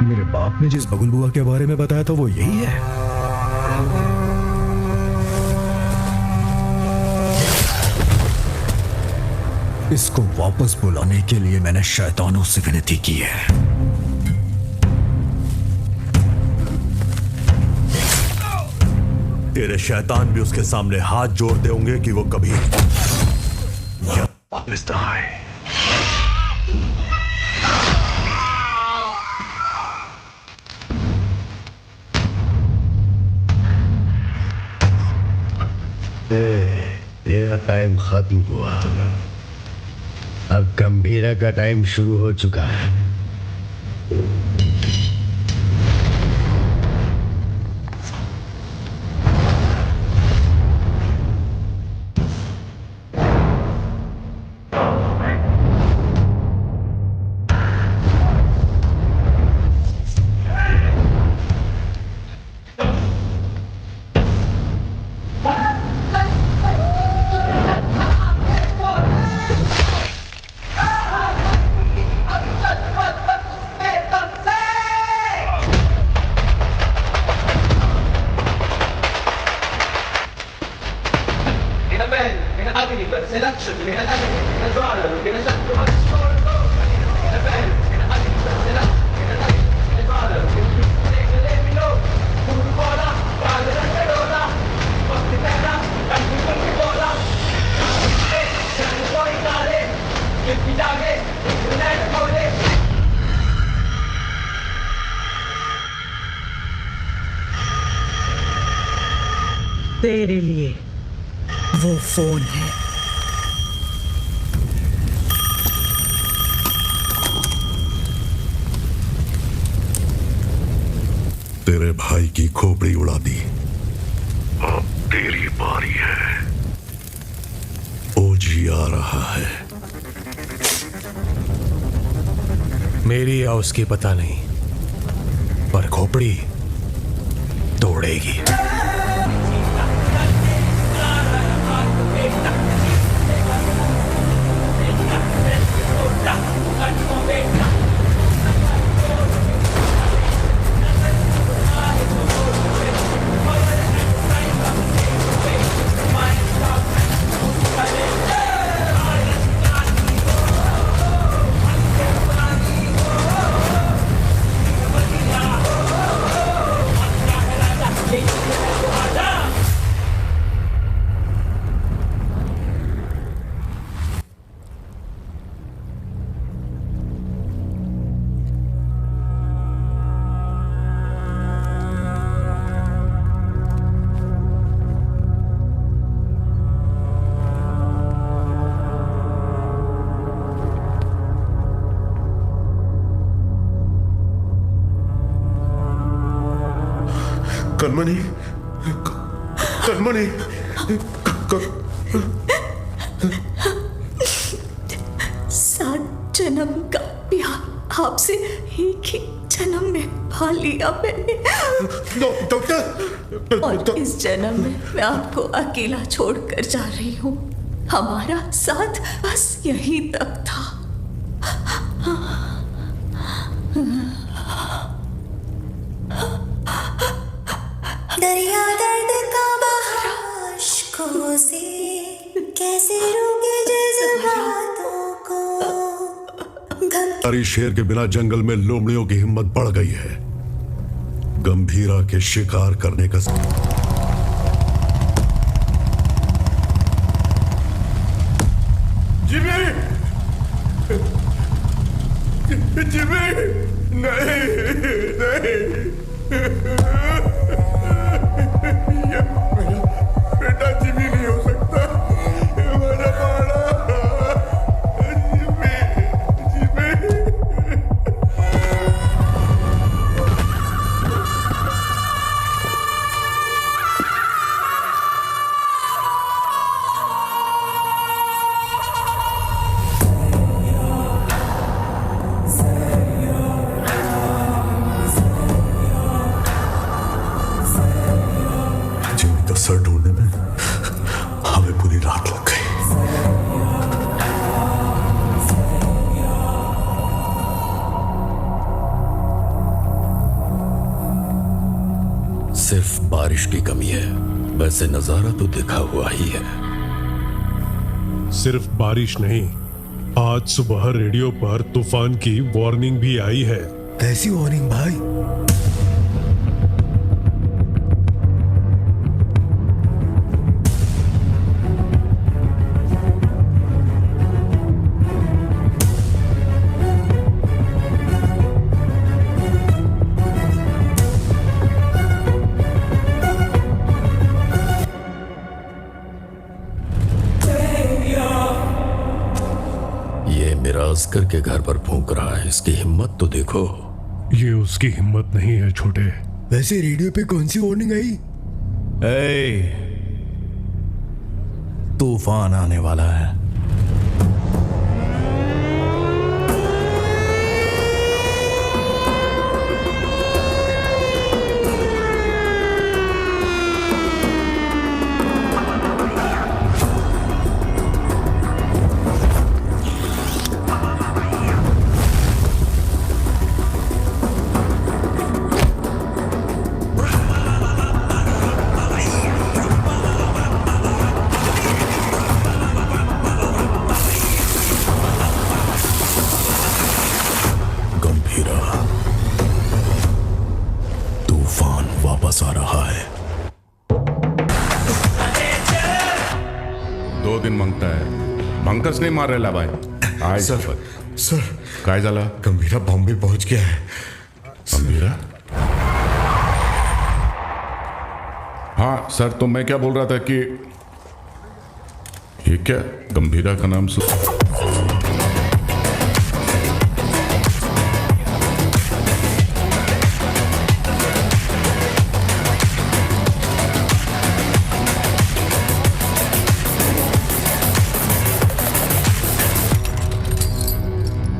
S1: मेरे बाप ने जिस बगुल बुआ के बारे में बताया था वो यही है। इसको वापस बुलाने के लिए मैंने शैतानों से विनती की है।
S3: तेरे शैतान भी उसके सामने हाथ जोड़ते होंगे कि वो कभी वापस ना आए।
S10: तेरा टाइम खत्म हुआ, अब गंभीरा का टाइम शुरू हो चुका है।
S6: तेरे लिए वो फोन है।
S8: तेरे भाई की खोपड़ी उड़ा दी, अब तेरी बारी है। ओजी आ रहा है।
S15: मेरी या उसकी पता नहीं, पर खोपड़ी तोड़ेगी।
S8: कनमनी, कनमनी,
S19: सात जन्म का प्यार आपसे एक ही जन्म में पा लिया मैंने।
S8: डॉक्टर,
S19: और इस जन्म में मैं आपको अकेला छोड़कर जा रही हूँ। हमारा साथ बस यहीं तक था।
S20: दरिया दर्द का बहा अश्कों से कैसे रोके जज्बातों को।
S8: हमारी शेर के बिना जंगल में लोमड़ियों की हिम्मत बढ़ गई है। गंभीरा के शिकार करने का
S2: जिमी, जिमी, नहीं, नहीं, ये मेरा बेटा जिमी नहीं हो सकता। मेरा बाड़ा, जिमी, जिमी।
S8: सर ढूंढने में हमें पूरी रात लग गई।
S10: सिर्फ बारिश की कमी है, वैसे नजारा तो दिखा हुआ ही है।
S21: सिर्फ बारिश नहीं, आज सुबह रेडियो पर तूफान की वार्निंग भी आई है।
S10: कैसी वार्निंग भाई? मिराजकर के घर पर फूंक रहा है, इसकी हिम्मत तो देखो।
S21: ये उसकी हिम्मत नहीं है छोटे।
S10: वैसे रेडियो पे कौन सी वार्निंग आई? तूफान आने वाला है। वापस आ रहा है।
S12: 2 दिन मांगता है, मांगताच नाही मारायला बाय। आय
S2: सर
S12: काय झाला?
S2: गंभीरा बॉम्बे पहुंच गया है।
S12: गंभीरा? हाँ सर, तो मैं क्या बोल रहा था कि ये क्या गंभीरा का नाम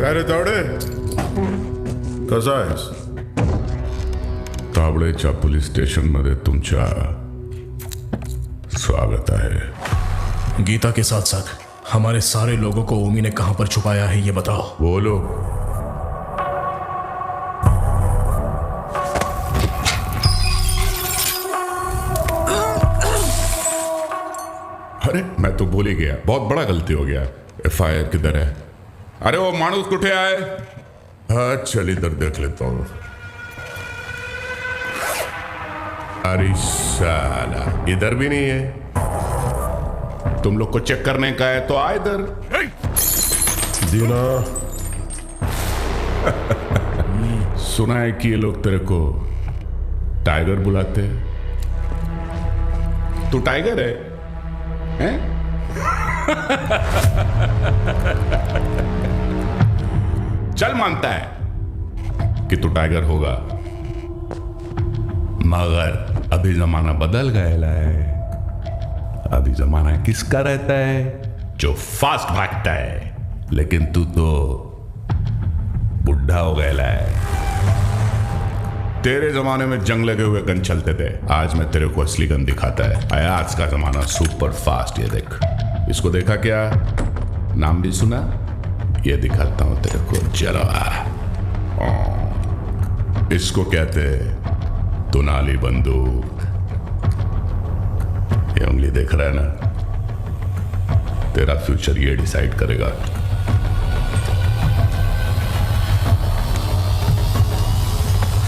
S2: अरे तावडे,
S12: कसा आहेस? तावडेच्या पोलीस स्टेशन मध्ये तुमच्या स्वागत है।
S22: गीता के साथ साथ हमारे सारे लोगों को ओमी ने कहां पर छुपाया है ये बताओ।
S12: बोलो। अरे मैं तो भूल ही गया, बहुत बड़ा गलती हो गया। FIR किधर है? अरे वो मानुस कुठे आए? हाँ चल इधर देख लेता हूँ। अरे साला इधर भी नहीं है। तुम लोग को चेक करने का है तो आ इधर।
S8: दीना
S12: सुना है कि ये लोग तेरे को टाइगर बुलाते हैं। तू टाइगर है? चल मानता है कि तू टाइगर होगा, मगर अभी जमाना बदल गया है। अभी जमाना किसका रहता है? जो फास्ट भागता है। लेकिन तू तो बुढ़ा हो गया है। तेरे जमाने में जंग लगे हुए गन चलते थे, आज मैं तेरे को असली गन दिखाता है। आज का जमाना सुपर फास्ट। ये देख, इसको देखा क्या? नाम भी सुना? ये दिखाता हूं तेरे को जरा। इसको कहते दुनाली बंदूक। ये उंगली देख रहा है ना? तेरा फ्यूचर ये डिसाइड करेगा।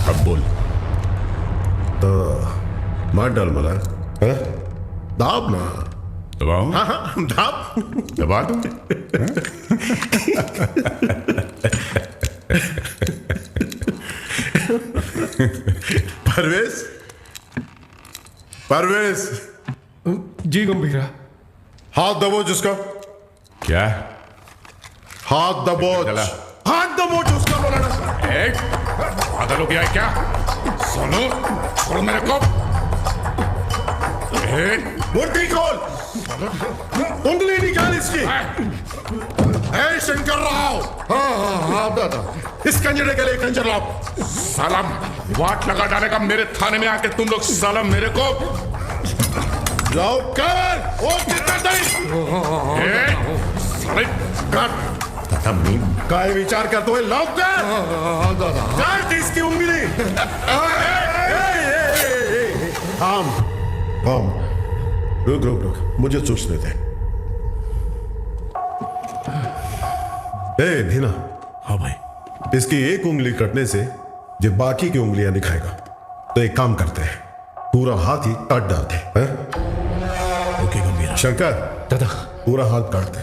S12: अब बोल।
S8: तो मार डाल मला। दाब ना।
S12: दबाऊं?
S8: हाँ हाँ दाब।
S12: दबा दूं?
S8: परवेज, परवेज।
S2: जी गंभीरा।
S8: हाथ दबोच उसका।
S12: क्या?
S8: हाथ दबोच। हाथ दबोच उसका बोला ना।
S12: पागल हो गया है क्या? सुनो, छोड़ मेरे को।
S8: मुट्ठी खोल। उंगली निकाल इसकी। ए शंकर राव। हाँ दादा, इस कंजरे के लिए कंजर लाओ।
S12: सालम वाट लगा डाले का मेरे थाने में आके तुम लोग। सालम मेरे को
S8: लाओ कर। ओ कितना काय विचार करते हुए लाओ कर। काट इसकी उंगली। हम रुक रुक रुक, मुझे सोचने दे। ए धीना।
S21: हाँ भाई।
S8: इसकी एक उंगली कटने से जो बाकी की उंगलियां दिखाएगा, तो एक काम करते हैं, पूरा हाथ ही काट डालते हैं।
S21: ओके गंभीरा।
S8: शंकर
S21: दादा,
S8: पूरा हाथ काटते।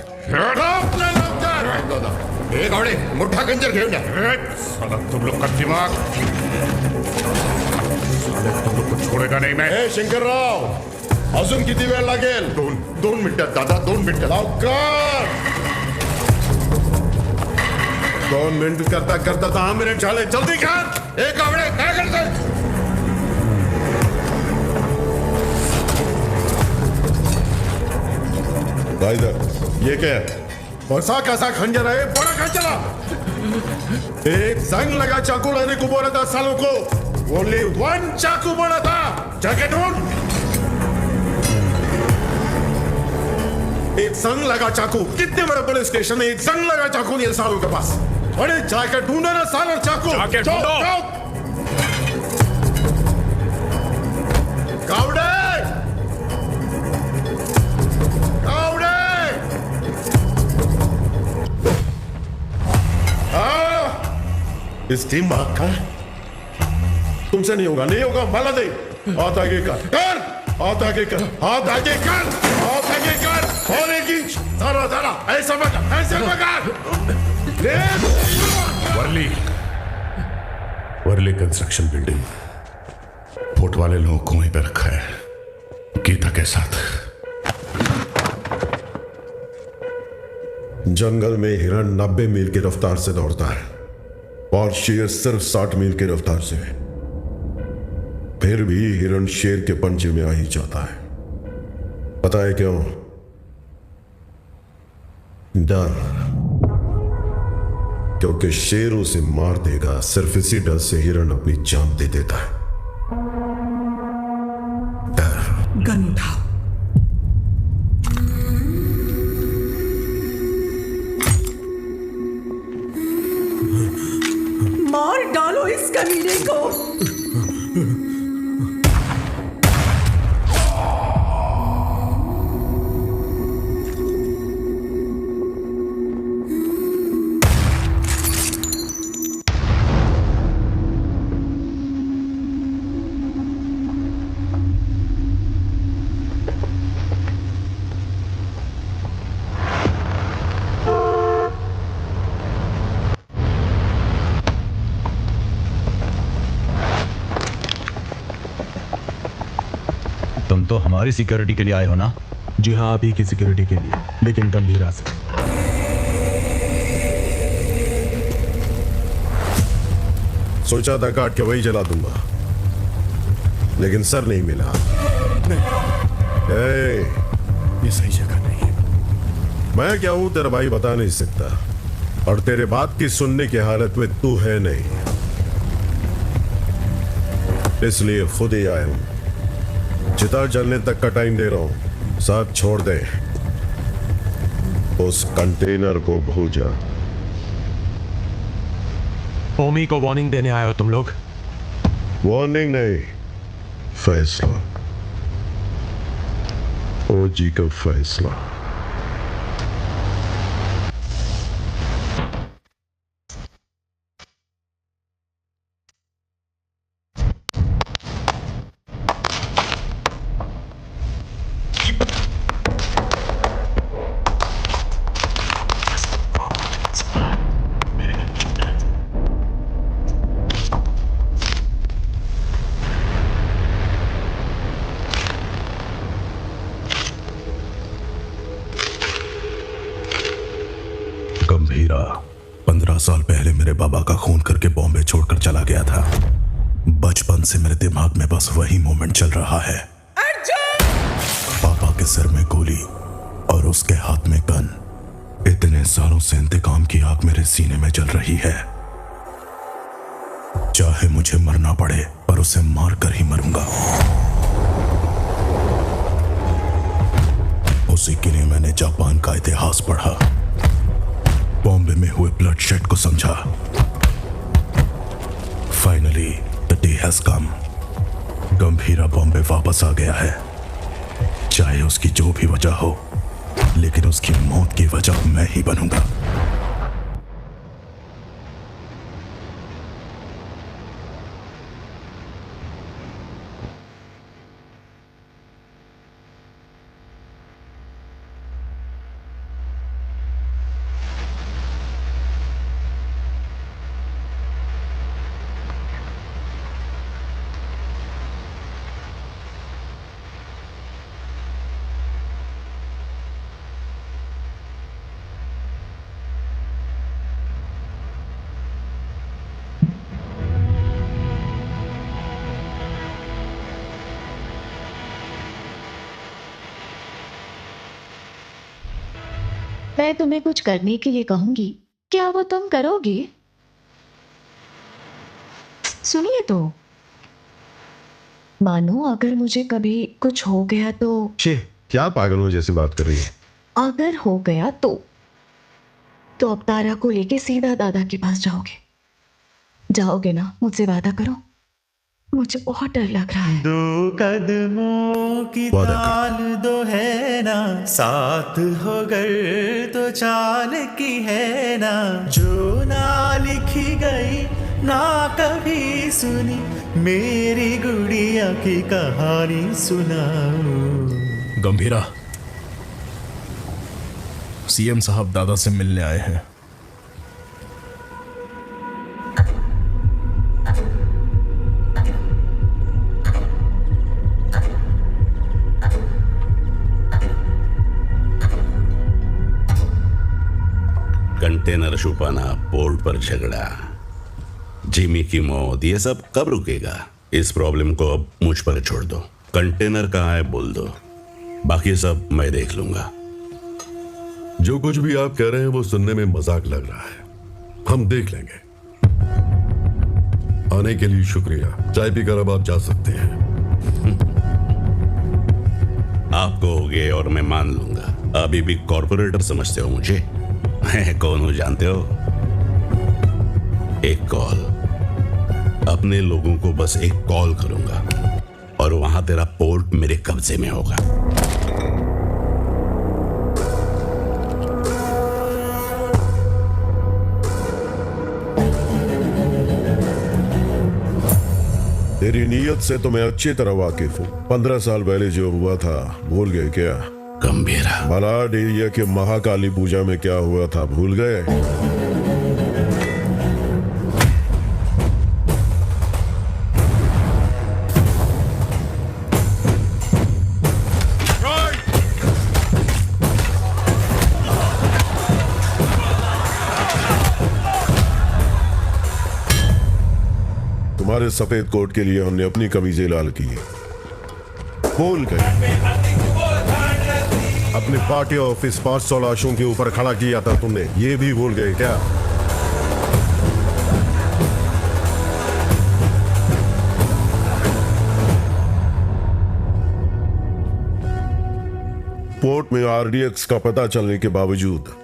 S12: मुठ्ठा कंजर घेऊन साला तुम लोग का दिमाग। तुम लोग को छोड़ेगा नहीं मैं।
S8: ए शंकर राव, अजून किती वेळ लागेल? दोन मिनिटात दादा, 2 मिनिटं लवकर। 2 मिनिट करता करता 10 मिनिट झाले, जल्दी कर। एक आवडे काय करतोय? इधर ये क्या है? ऐसा कैसा खंजर है? बड़ा खंजर। एक जंग लगा चाकू लाने को बोला था सालों को। ओनली 1 चाकू बोला था। जाके ढूंढ। एक जंग लगा चाकू। कितने बड़े पुलिस स्टेशन में एक जंग लगा चाकू नहीं है सालों के पास। अरे जाके ढूंढो ना सालों चाकू।
S12: जाके ढूंढो।
S8: कावड़े, कावड़े। इस टीम भाग का तुमसे नहीं होगा, नहीं होगा। माला दे। हाथ आगे कर, हाथ आगे कर, हाथ आगे कर, हाथ आगे कर। होने की धरा धरा, ऐसा मत, ऐसे मत।
S12: Worli, Worli construction building. फोर्ट वाले लोगों को वहीं पे रखा है, गीता के साथ।
S8: जंगल में हिरण 90 मील की रफ्तार से दौड़ता है और शेर सिर्फ 60 मील की रफ्तार से। फिर भी हिरण शेर के पंजे में आ ही जाता है। पता है क्यों? डर। क्योंकि शेर उसे मार देगा, सिर्फ इसी डर से हिरण अपनी जान दे देता है। डर।
S6: गन उठाओ। मार डालो इस कमीने को।
S3: तुम तो हमारी सिक्योरिटी के लिए आए हो ना?
S21: जी हाँ, आप ही की सिक्योरिटी के लिए, लेकिन गंभीरा से।
S8: सोचा था काट के वही जला दूंगा,
S4: लेकिन सर नहीं मिला।
S22: ये सही जगह नहीं है।
S4: मैं क्या हूं तेरा भाई बता नहीं सकता, और तेरे बात की सुनने की हालत में तू है नहीं, इसलिए खुद ही आया हूं। चिता जलने तक का टाइम दे रहा हूं, साथ छोड़ दे। उस कंटेनर को भूल जा।
S15: ओमी को वार्निंग देने आए हो तुम लोग?
S4: वार्निंग नहीं, फैसला। ओजी का फैसला।
S3: गंभीरा 15 साल पहले मेरे बाबा का खून करके बॉम्बे छोड़कर चला गया था। बचपन से मेरे दिमाग में बस वही मोमेंट चल रहा है। पापा के सिर में गोली और उसके हाथ में गन। इतने सालों से इंतकाम की आग मेरे सीने में जल रही है। चाहे मुझे मरना पड़े, पर उसे मार कर ही मरूंगा। उसी के लिए मैंने जापान का इतिहास पढ़ा, बॉम्बे में हुए ब्लडशेड को समझा। Finally the day has come. Gambhira Bombay वापस आ गया है। चाहे उसकी जो भी वजह हो, लेकिन उसकी मौत की वजह मैं ही बनूंगा।
S14: मैं तुम्हें कुछ करने के लिए कहूंगी, क्या वो तुम करोगी? सुनिए तो, मानो अगर मुझे कभी कुछ हो गया तो।
S4: क्या पागलों जैसी बात कर रही है?
S14: अगर हो गया तो अवतारा को लेके सीधा दादा के पास जाओगे ना? मुझसे वादा करो, मुझे बहुत डर लग रहा है।
S16: 2 कदमों की ताल दो है ना, साथ हो गए तो चाल की है ना, जो ना लिखी गई ना कभी सुनी, मेरी गुड़िया की कहानी सुनाओ।
S22: गंभीरा, सीएम साहब दादा से मिलने आए हैं।
S23: कंटेनर छुपाना, पोर्ट पर झगड़ा, जिमी की मौत, ये सब कब रुकेगा? इस प्रॉब्लम को अब मुझ पर छोड़ दो। कंटेनर कहाँ है बोल दो, बाकी सब मैं देख लूंगा।
S8: जो कुछ भी आप कह रहे हैं वो सुनने में मजाक लग रहा है, हम देख लेंगे। आने के लिए शुक्रिया। चाय पीकर अब आप जा सकते हैं।
S23: आप कहोगे और मैं मान लूंगा। अभी भी कॉर्पोरेटर समझते हो मुझे? मैं कौन हूं जानते हो? एक कॉल, अपने लोगों को बस एक कॉल करूंगा और वहां तेरा पोर्ट मेरे कब्जे में होगा।
S4: तेरी नीयत से तो मैं अच्छी तरह वाकिफ हूँ। 15 साल पहले जो हुआ था भूल गए क्या?
S23: गंभीरा,
S4: मलाड एरिया के महाकाली पूजा में क्या हुआ था भूल गए? तुम्हारे तुम्हारे सफेद कोट के लिए हमने अपनी कमीजें लाल की। भूल गए अपने पार्टी ऑफिस 500 लाशों के ऊपर खड़ा किया था तुमने, ये भी भूल गए क्या? पोर्ट में आरडीएक्स का पता चलने के बावजूद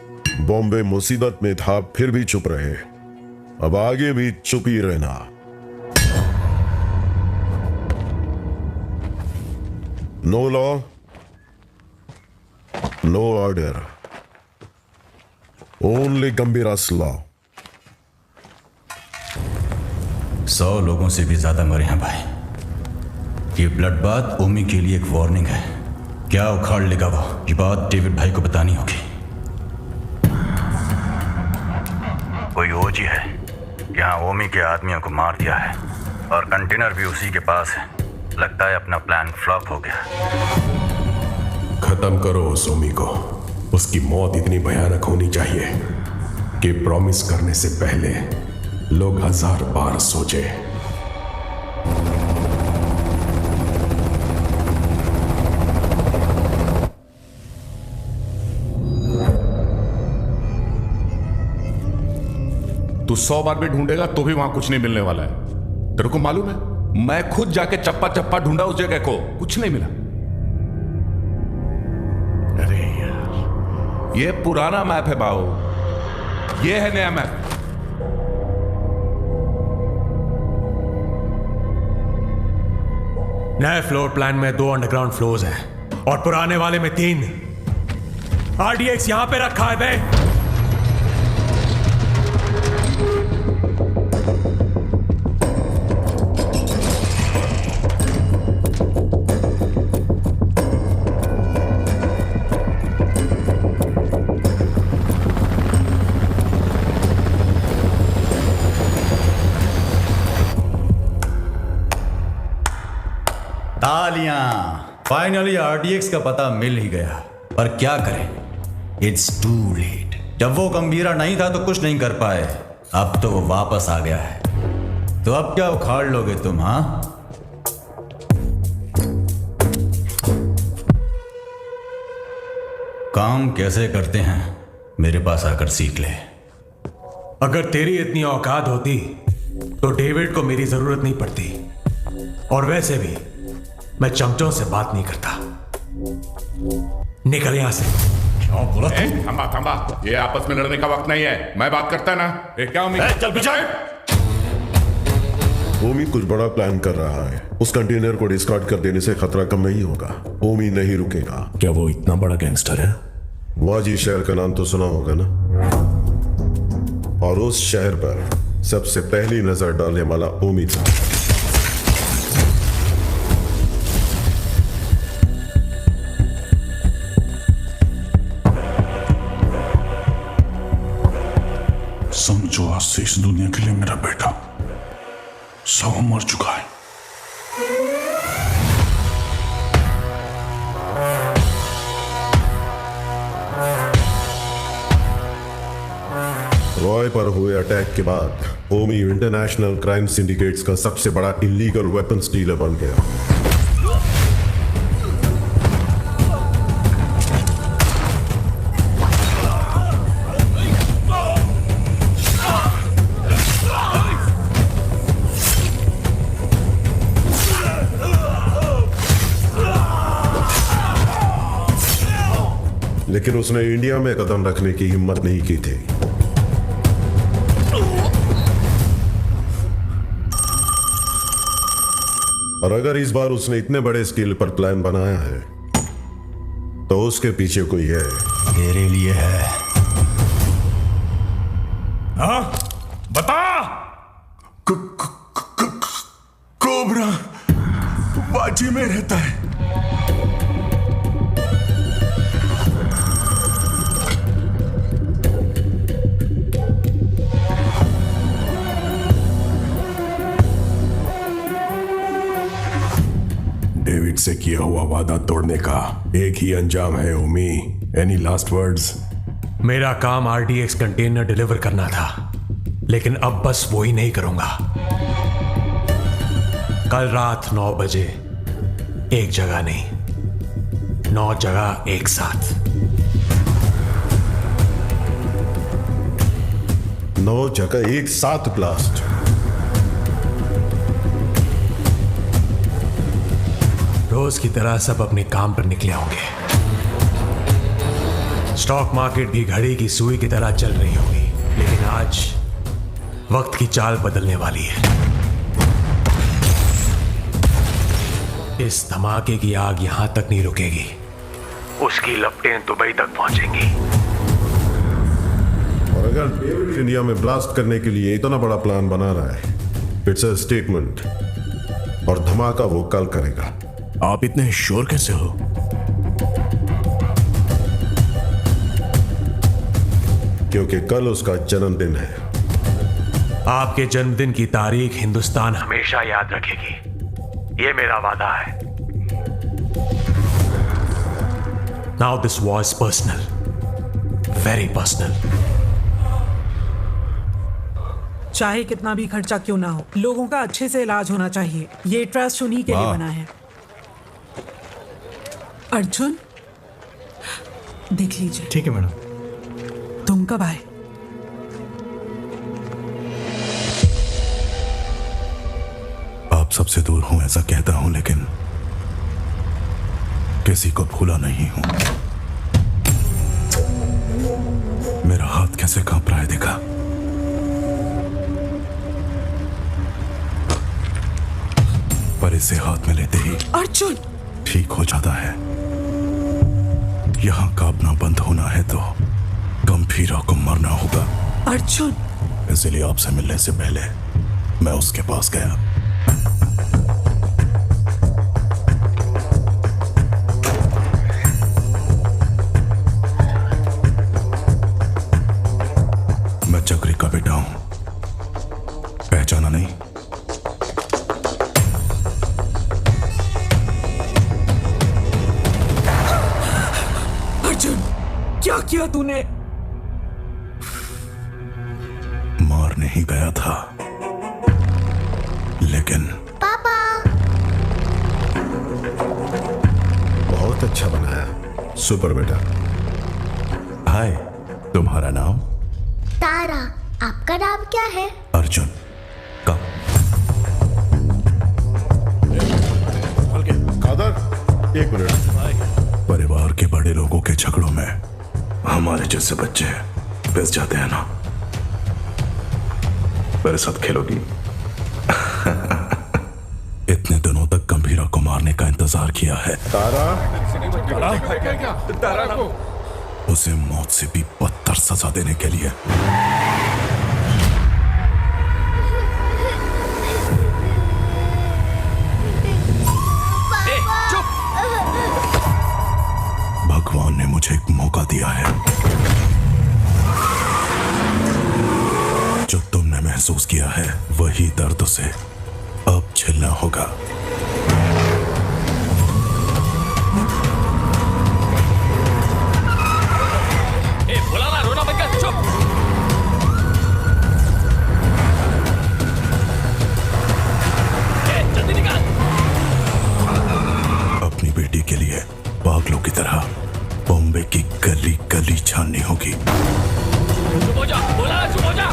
S4: बॉम्बे मुसीबत में था, फिर भी चुप रहे। अब आगे भी चुप ही रहना। No law, no order, only Gambhira's law.
S5: 100 लोगों से भी ज्यादा मरे हैं भाई। ये ब्लड बात ओमी के लिए एक वार्निंग है। क्या उखाड़ लेगा वो, ये बात डेविड भाई को बतानी होगी। कोई ओजी है यहाँ ओमी के आदमियों को मार दिया है और कंटेनर भी उसी के पास है। लगता है अपना प्लान फ्लॉप हो गया।
S21: खत्म करो उस ओमी को। उसकी मौत इतनी भयानक होनी चाहिए कि प्रॉमिस करने से पहले लोग 1000 बार सोचे।
S12: तू 100 बार भी ढूंढेगा तो भी वहां कुछ नहीं मिलने वाला है। तेरे को मालूम है, मैं खुद जाके चप्पा चप्पा ढूंढा उस जगह को, कुछ नहीं मिला। अरे यार, ये पुराना मैप है बाबू, ये है नया मैप।
S15: नए फ्लोर प्लान में 2 अंडरग्राउंड फ्लोर्स हैं और पुराने वाले में 3। आरडीएक्स यहां पे रखा है बे।
S5: तालियां। फाइनली आरडीएक्स का पता मिल ही गया, पर क्या करें, इट्स टू लेट। जब वो गंभीरा नहीं था तो कुछ नहीं कर पाए, अब तो वो वापस आ गया है। तो अब क्या उखाड़ लोगे तुम? हाँ, काम कैसे करते हैं मेरे पास आकर सीख ले।
S15: अगर तेरी इतनी औकात होती तो डेविड को मेरी जरूरत नहीं पड़ती। और वैसे भी मैं चमचों से बात नहीं करता। निकल यहां से।
S12: क्या बोला तुम? थंबा, ये आपस में लड़ने का वक्त नहीं है। मैं बात करता ना। क्या उम्मीद?
S21: चल पीछे।
S4: ओमी कुछ बड़ा प्लान कर रहा है। उस कंटेनर को डिस्कार्ड कर देने से खतरा कम नहीं होगा। ओमी नहीं रुकेगा।
S21: क्या वो इतना बड़ा गैंगस्टर है?
S4: वाजी शहर का नाम तो सुना होगा ना? और उस शहर पर सबसे पहली नजर डालने वाला ओमी था।
S3: समझो आज से इस दुनिया के लिए मेरा बेटा 100 मर चुका है।
S4: रॉय पर हुए अटैक के बाद ओमी इंटरनेशनल क्राइम सिंडिकेट्स का सबसे बड़ा इलीगल वेपन्स डीलर बन गया। लेकिन उसने इंडिया में कदम रखने की हिम्मत नहीं की थी। और अगर इस बार उसने इतने बड़े स्केल पर प्लान बनाया है तो उसके पीछे कोई है।
S5: तेरे लिए है।
S21: हाँ, बता। कोबरा बाजी में रहता है। डेविड से किया हुआ वादा तोड़ने का एक ही अंजाम है ओमी। Any last words?
S15: मेरा काम आरडीएक्स कंटेनर डिलीवर करना था, लेकिन अब बस वो ही नहीं करूंगा। कल रात 9 बजे एक जगह नहीं, 9 जगह एक साथ।
S4: 9 जगह एक साथ ब्लास्ट।
S15: रोज की तरह सब अपने काम पर निकले होंगे। स्टॉक मार्केट भी घड़ी की सुई की तरह चल रही होगी, लेकिन आज वक्त की चाल बदलने वाली है। इस धमाके की आग यहां तक नहीं रुकेगी, उसकी लपटें दुबई तक पहुंचेंगी।
S4: और अगर डेविड इंडिया में ब्लास्ट करने के लिए इतना बड़ा प्लान बना रहा है, इट्स अ स्टेटमेंट, और धमाका वो कल करेगा।
S3: आप इतने श्योर कैसे हो?
S4: क्योंकि कल उसका जन्मदिन है।
S15: आपके जन्मदिन की तारीख हिंदुस्तान हमेशा याद रखेगी, ये मेरा वादा है। Now this was personal, very personal.
S6: चाहे कितना भी खर्चा क्यों ना हो, लोगों का अच्छे से इलाज होना चाहिए। ये ट्रस्ट उन्हीं के लिए
S3: वाह।
S6: बना है। अर्जुन, देख लीजिए।
S1: ठीक है मैडम।
S6: तुम कब आए?
S3: आप सबसे दूर हूं ऐसा कहता हूं, लेकिन किसी को भूला नहीं हूं। मेरा हाथ कैसे कांप रहा है देखा? पर इसे हाथ में लेते ही
S6: अर्जुन,
S3: ठीक हो जाता है। यहां कांपना बंद होना है तो गंभीरा को मरना होगा।
S6: अर्जुन,
S3: इसलिए आपसे मिलने से पहले मैं उसके पास गया। मैं चक्री का बेटा हूं, पहचाना नहीं?
S6: अर्जुन, क्या किया तूने?
S3: मारने ही गया था, लेकिन
S20: पापा,
S4: बहुत अच्छा बनाया, सुपर बेटा।
S3: हाय, तुम्हारा नाम?
S20: तारा। आपका नाम क्या है?
S3: अर्जुन। कब?
S4: कादर, एक मिनट।
S3: परिवार के बड़े लोगों के झगड़ों में हमारे जैसे बच्चे पिस जाते हैं ना। मेरे साथ खेलोगी? इतने दिनों तक गंभीरा को मारने का इंतजार किया है।
S4: तारा,
S18: तारा को
S3: उसे मौत से भी बदतर सजा देने के लिए। भगवान ने मुझे एक मौका दिया है। जो तुमने महसूस किया है वही दर्द से अब झेलना होगा।
S9: बुलाना, रोना बंद कर, चुप। जल्दी निकाल।
S3: अपनी बेटी के लिए पागलों की तरह बॉम्बे की गली गली छाननी होगी।
S9: चुप हो जा, बोला चुप हो जा।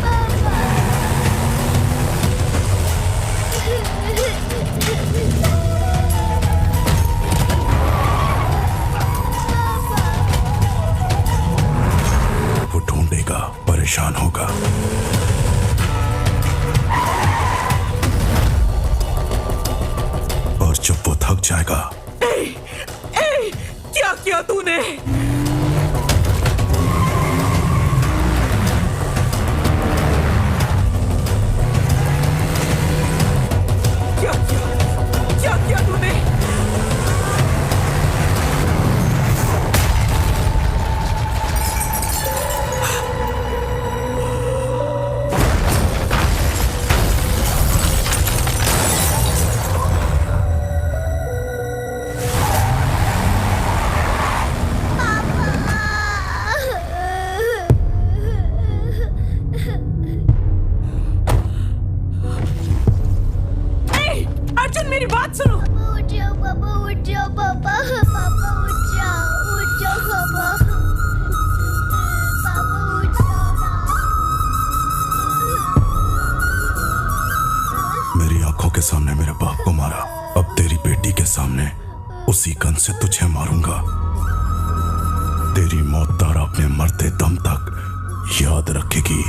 S3: वो ढूंढेगा, परेशान होगा। और जब वो थक जाएगा,
S6: क्या किया तूने? क्या किया तूने?
S20: पापा,
S3: सामने उसी गन से तुझे मारूंगा। तेरी मौत तारा अपने मरते दम तक याद रखेगी।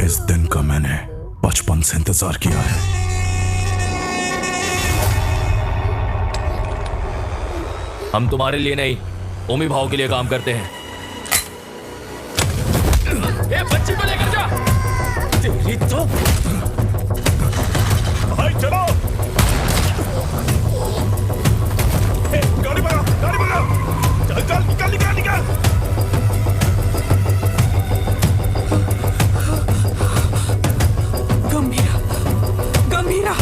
S3: इस दिन का मैंने बचपन से इंतजार किया है।
S9: हम तुम्हारे लिए नहीं, ओमी भाव के लिए काम करते हैं। ए, बच्ची को लेकर जा। तेरी तो
S18: भाई चलो। ए, गाड़ी बढ़ा, गाड़ी बढ़ा। चल चल, निकल निकल निकल।
S6: गंभीरा, गंभीरा।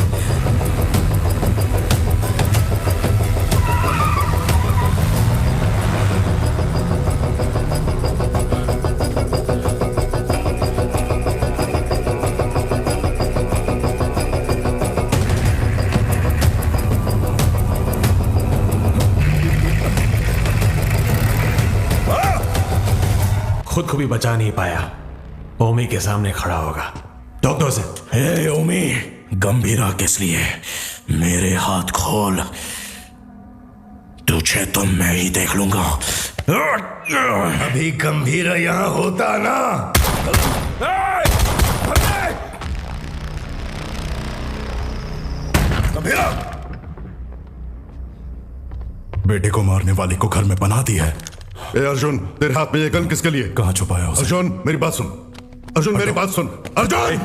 S15: खुद को भी बचा नहीं पाया, ओमी के सामने खड़ा होगा। डॉक्टर से,
S3: हे ओमी, गंभीरा किस लिए? मेरे हाथ खोल, तुझे तो मैं ही देख लूंगा।
S10: अभी गंभीरा यहां होता ना।
S3: गंभीरा, बेटे को मारने वाले को घर में बना दी है।
S8: ए अर्जुन, तेरे हाथ में ये गन किसके लिए?
S3: कहां छुपाया उसे?
S8: अर्जुन मेरी बात सुन, अर्जुन मेरी बात सुन, अर्जुन।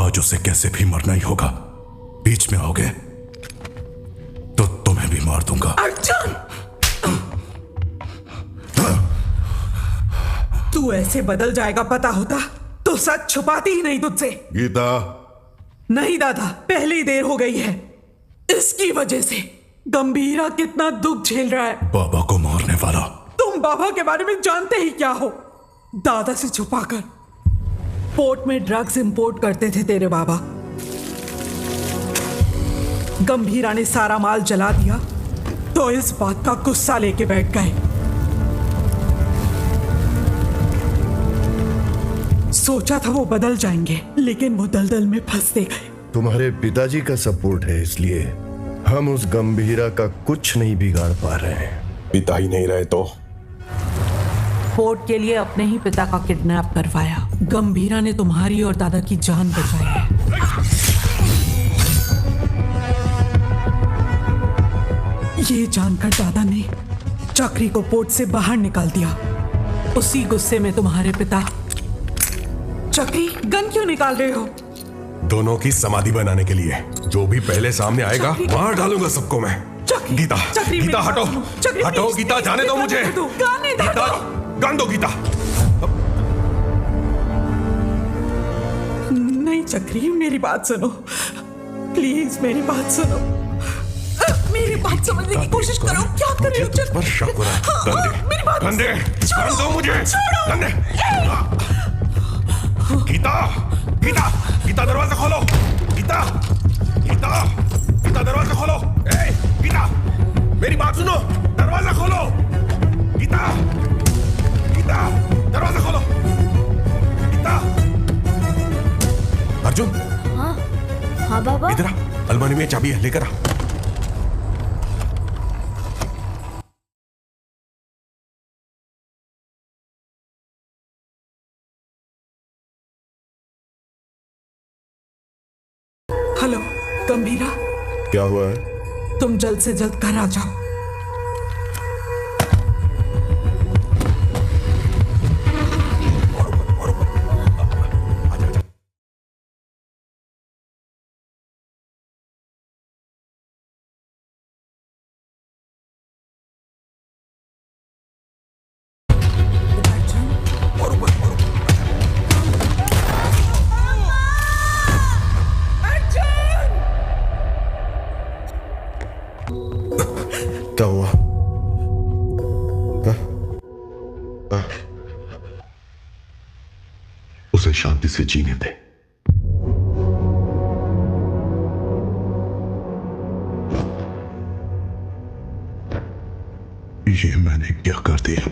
S3: आज उसे कैसे भी मरना ही होगा। बीच में आओगे तो तुम्हें भी मार दूंगा।
S6: अर्जुन, तू ऐसे बदल जाएगा पता होता तो सच छुपाती ही नहीं तुझसे।
S8: गीता।
S6: नहीं दादा, पहले ही देर हो गई है। इसकी वजह से गंभीरा कितना दुख झेल रहा है।
S3: बाबा को मारने वाला।
S6: तुम बाबा के बारे में जानते ही क्या हो? दादा से छुपाकर पोर्ट में ड्रग्स इंपोर्ट करते थे तेरे बाबा। गंभीरा ने सारा माल जला दिया तो इस बात का गुस्सा लेके बैठ गए। सोचा था वो बदल जाएंगे, लेकिन वो दलदल में फंसते गए।
S10: तुम्हारे पिताजी का सपोर्ट है, इसलिए हम उस गंभीरा का कुछ नहीं बिगाड़ पा रहे हैं।
S21: पिता ही नहीं रहे तो?
S6: पोर्ट के लिए अपने ही पिता का किडनैप करवाया। गंभीरा ने तुम्हारी और दादा की जान बचाई है। ये जानकर दादा ने चक्री को पोर्ट से बाहर निकाल दिया। उसी गुस्से में तुम्हारे पिता। चक्री, गन क्यों निकाल रहे हो?
S21: दोनों की समाधि बनाने के लिए। जो भी पहले सामने आएगा मार डालूंगा सबको मैं। गीता, गीता हटो, हटो गीता, जाने दो मुझे। गीता, गन दो गीता।
S6: नहीं चक्री, मेरी बात सुनो प्लीज, मेरी बात सुनो। मेरी बात समझने की कोशिश करो। क्या कर रहे हो?
S21: मुझे पर शक हो रहा है।
S6: मेरी बात
S21: गन दे, गन दो मुझे, गन दे। गीता, गीता, गीता दरवाजा खोलो। गीता, गीता, गीता दरवाजा खोलो। ए, गीता, मेरी बात सुनो, दरवाजा खोलो। गीता, गीता, दरवाजा खोलो। गीता। अर्जुन।
S20: हाँ, हाँ बाबा।
S21: इधर आ, अलमारी में चाबी है, लेकर आ।
S6: हेलो गंभीरा,
S10: क्या हुआ है?
S6: तुम जल्द से जल्द घर आ जाओ।
S10: क्या हुआ?
S8: उसे शांति से जीने दे।
S3: ये मैंने क्या कर दिया?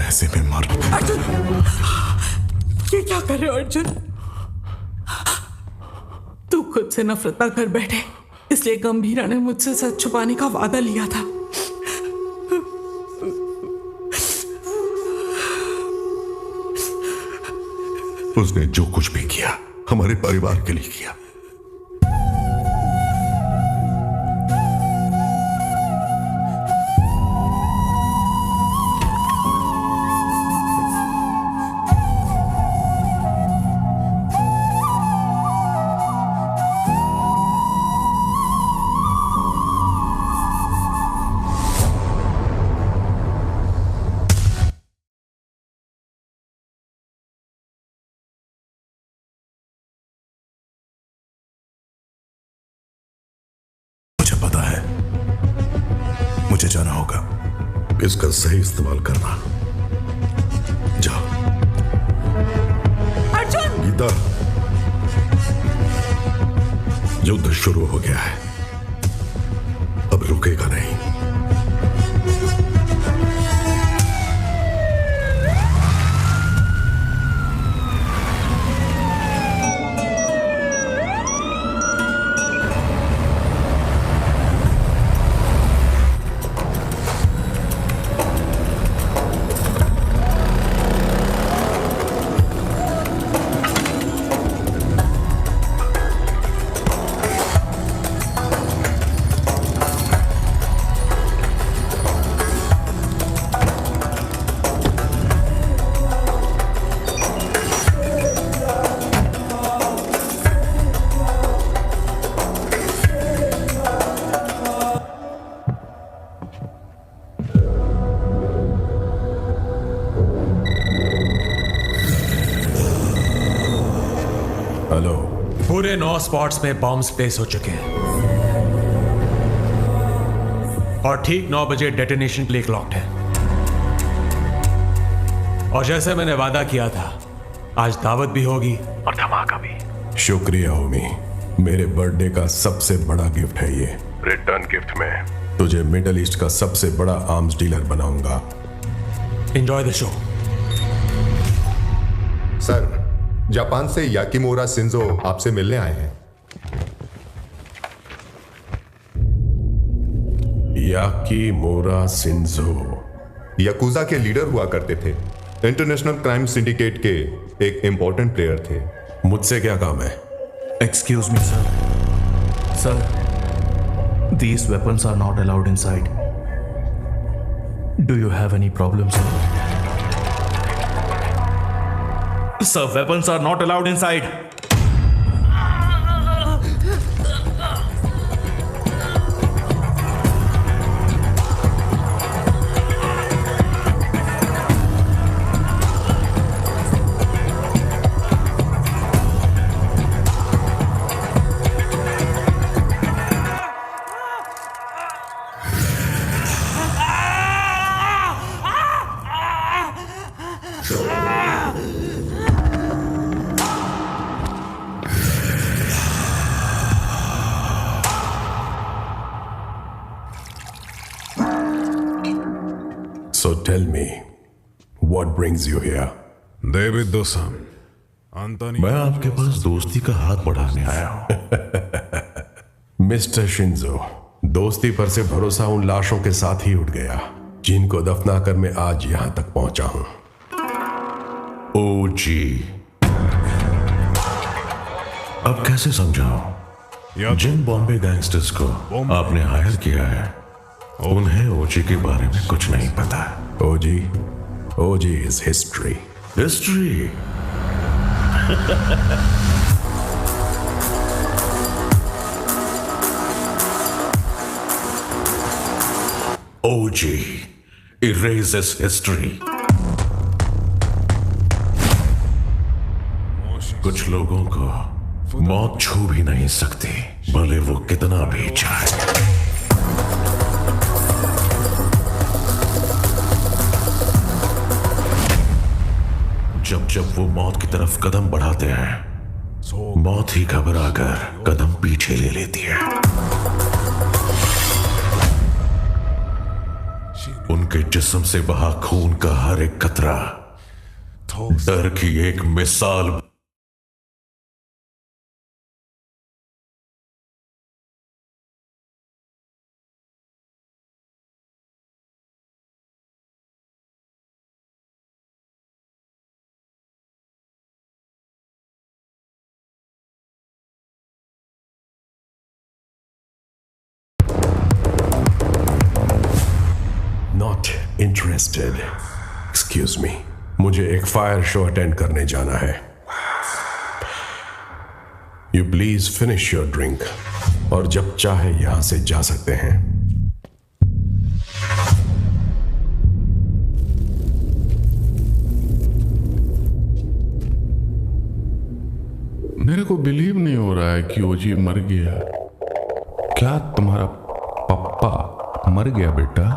S3: ऐसे में मर।
S6: अर्जुन, ये क्या कर रहे हो अर्जुन? तू खुद से नफरत ना कर बैठे, इसलिए गंभीरा ने मुझसे सच छुपाने का वादा लिया था।
S8: उसने जो कुछ भी किया हमारे परिवार के लिए किया।
S3: मुझे जाना होगा।
S8: इसका सही इस्तेमाल करना। जाओ।
S6: अर्जुन!
S8: गीता, युद्ध शुरू हो गया है, अब रुकेगा नहीं।
S15: हेलो। पूरे 9 स्पॉट्स में बॉम्ब्स प्लेस हो चुके हैं और ठीक 9 बजे डेटोनेशन के लिए क्लॉक्ड है। और जैसे मैंने वादा किया था, आज दावत भी होगी और धमाका भी।
S21: शुक्रिया होमी, मेरे बर्थडे का सबसे बड़ा गिफ्ट है ये। रिटर्न गिफ्ट में तुझे मिडल ईस्ट का सबसे बड़ा आर्म्स डीलर बनाऊंगा।
S15: Enjoy the show.
S2: Sir, Japan से याकिमोरा शिंजो आपसे मिलने आए हैं।
S21: याकिमोरा शिंजो
S2: याकुजा के लीडर हुआ करते थे, इंटरनेशनल क्राइम सिंडिकेट के एक इंपॉर्टेंट प्लेयर थे।
S21: मुझसे क्या काम है?
S7: Excuse me, sir. Sir, these weapons are not allowed inside. Do you have any problem, sir? Sir, weapons are not allowed inside.
S21: So tell me, what brings you here?
S12: David दोसम,
S3: मैं आपके पास दोस्ती का हाथ बढ़ाने आया हूं।
S21: मिस्टर शिंजो, दोस्ती पर से भरोसा उन लाशों के साथ ही उठ गया जिनको दफनाकर मैं आज यहां तक पहुंचा हूं।
S3: ओ जी, अब कैसे समझाऊं? जिन बॉम्बे गैंगस्टर्स को आपने हायर किया है, उन्हें ओजी के बारे में कुछ नहीं पता।
S21: OG is history.
S3: History? OG erases history. कुछ लोगों को मौत छू भी नहीं सकती, भले वो कितना भी चाहे। जब जब वो मौत की तरफ कदम बढ़ाते हैं, मौत ही घबराकर कदम पीछे ले लेती है।
S21: उनके जिस्म से बहा खून का हर एक कतरा डर की एक मिसाल। Not interested. एक्सक्यूज मी, मुझे एक फायर शो अटेंड करने जाना है। You please finish your drink और जब चाहे यहां से जा सकते हैं।
S12: मेरे को बिलीव नहीं हो रहा है कि ओजी मर गया। क्या तुम्हारा पप्पा मर गया बेटा?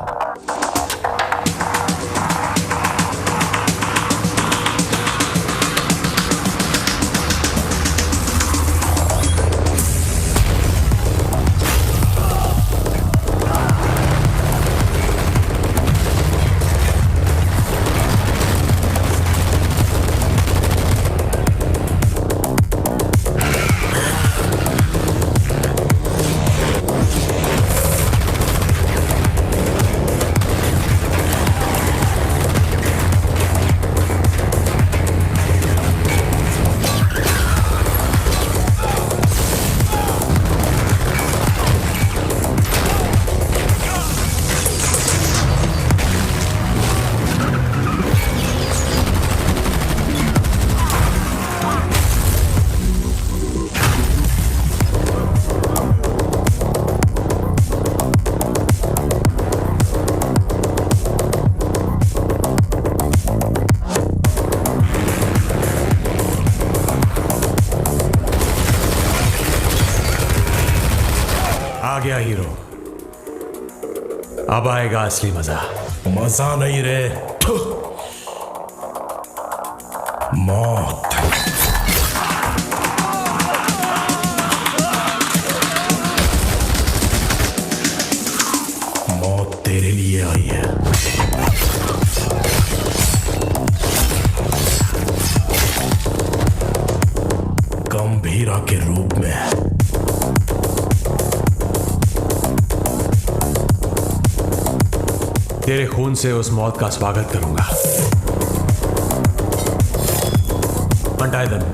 S15: आ गया हीरो, अब आएगा असली मजा।
S21: मजा नहीं रे, मौत। मौत तेरे लिए आई है। गंभीरा के रूप में।
S15: तेरे खून से उस मौत का स्वागत करूंगा। Untie them.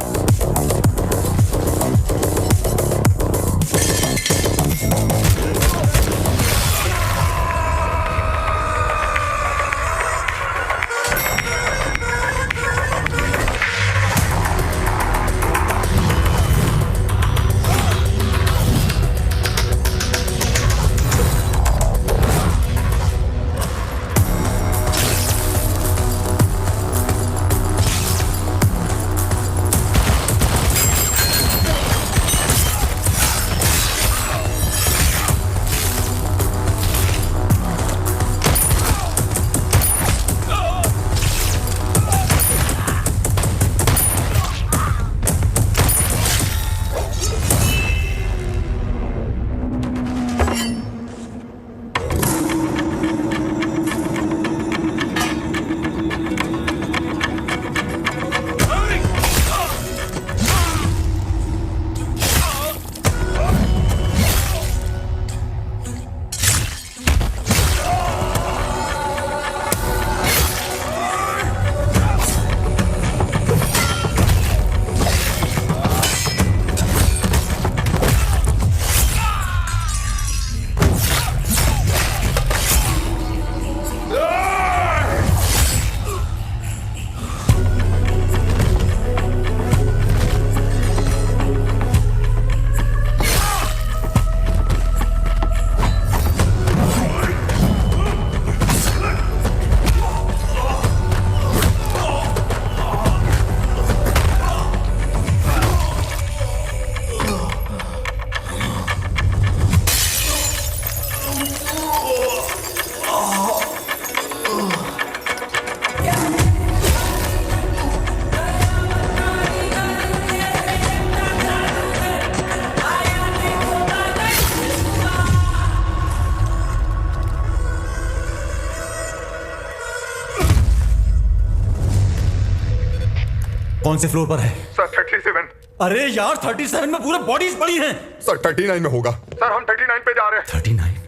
S5: कौन से फ्लोर पर है?
S2: सर 37।
S5: अरे यार 37 में पूरे बॉडीज पड़ी हैं।
S2: सर 39 में होगा। सर हम 39 पे जा रहे हैं।
S5: 39?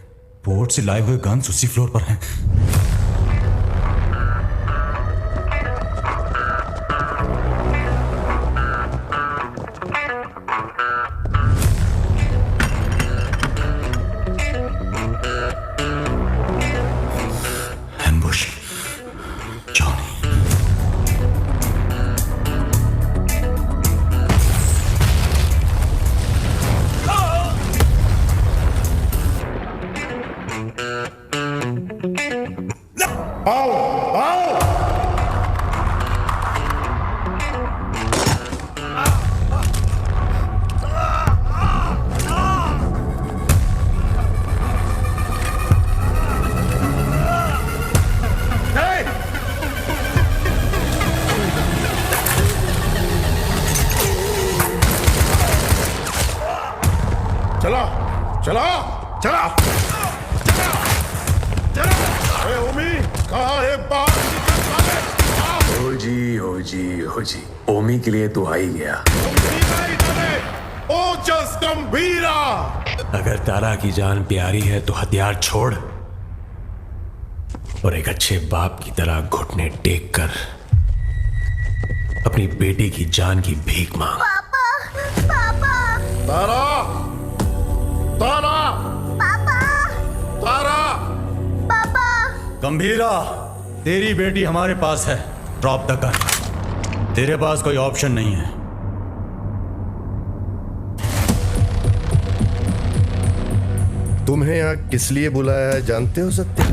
S5: पोर्ट से लाए हुए गन्स उसी फ्लोर पर हैं। एम्बुश। जॉनी।
S4: आओ आओ चला चला चला अरे ओमी कहाँ है बात?
S21: हो जी ओमी के लिए तो आ ही गया।
S4: ओजस गंभीरा।
S15: अगर तारा की जान प्यारी है तो हथियार छोड़ और एक अच्छे बाप की तरह घुटने टेक कर अपनी बेटी की जान की भीख मांग।
S4: तारा तारा तारा
S5: गंभीरा, तेरी बेटी हमारे पास है। Drop the gun. तेरे पास कोई ऑप्शन नहीं है।
S4: तुम्हें यहाँ किस लिए बुलाया है जानते हो सत्या?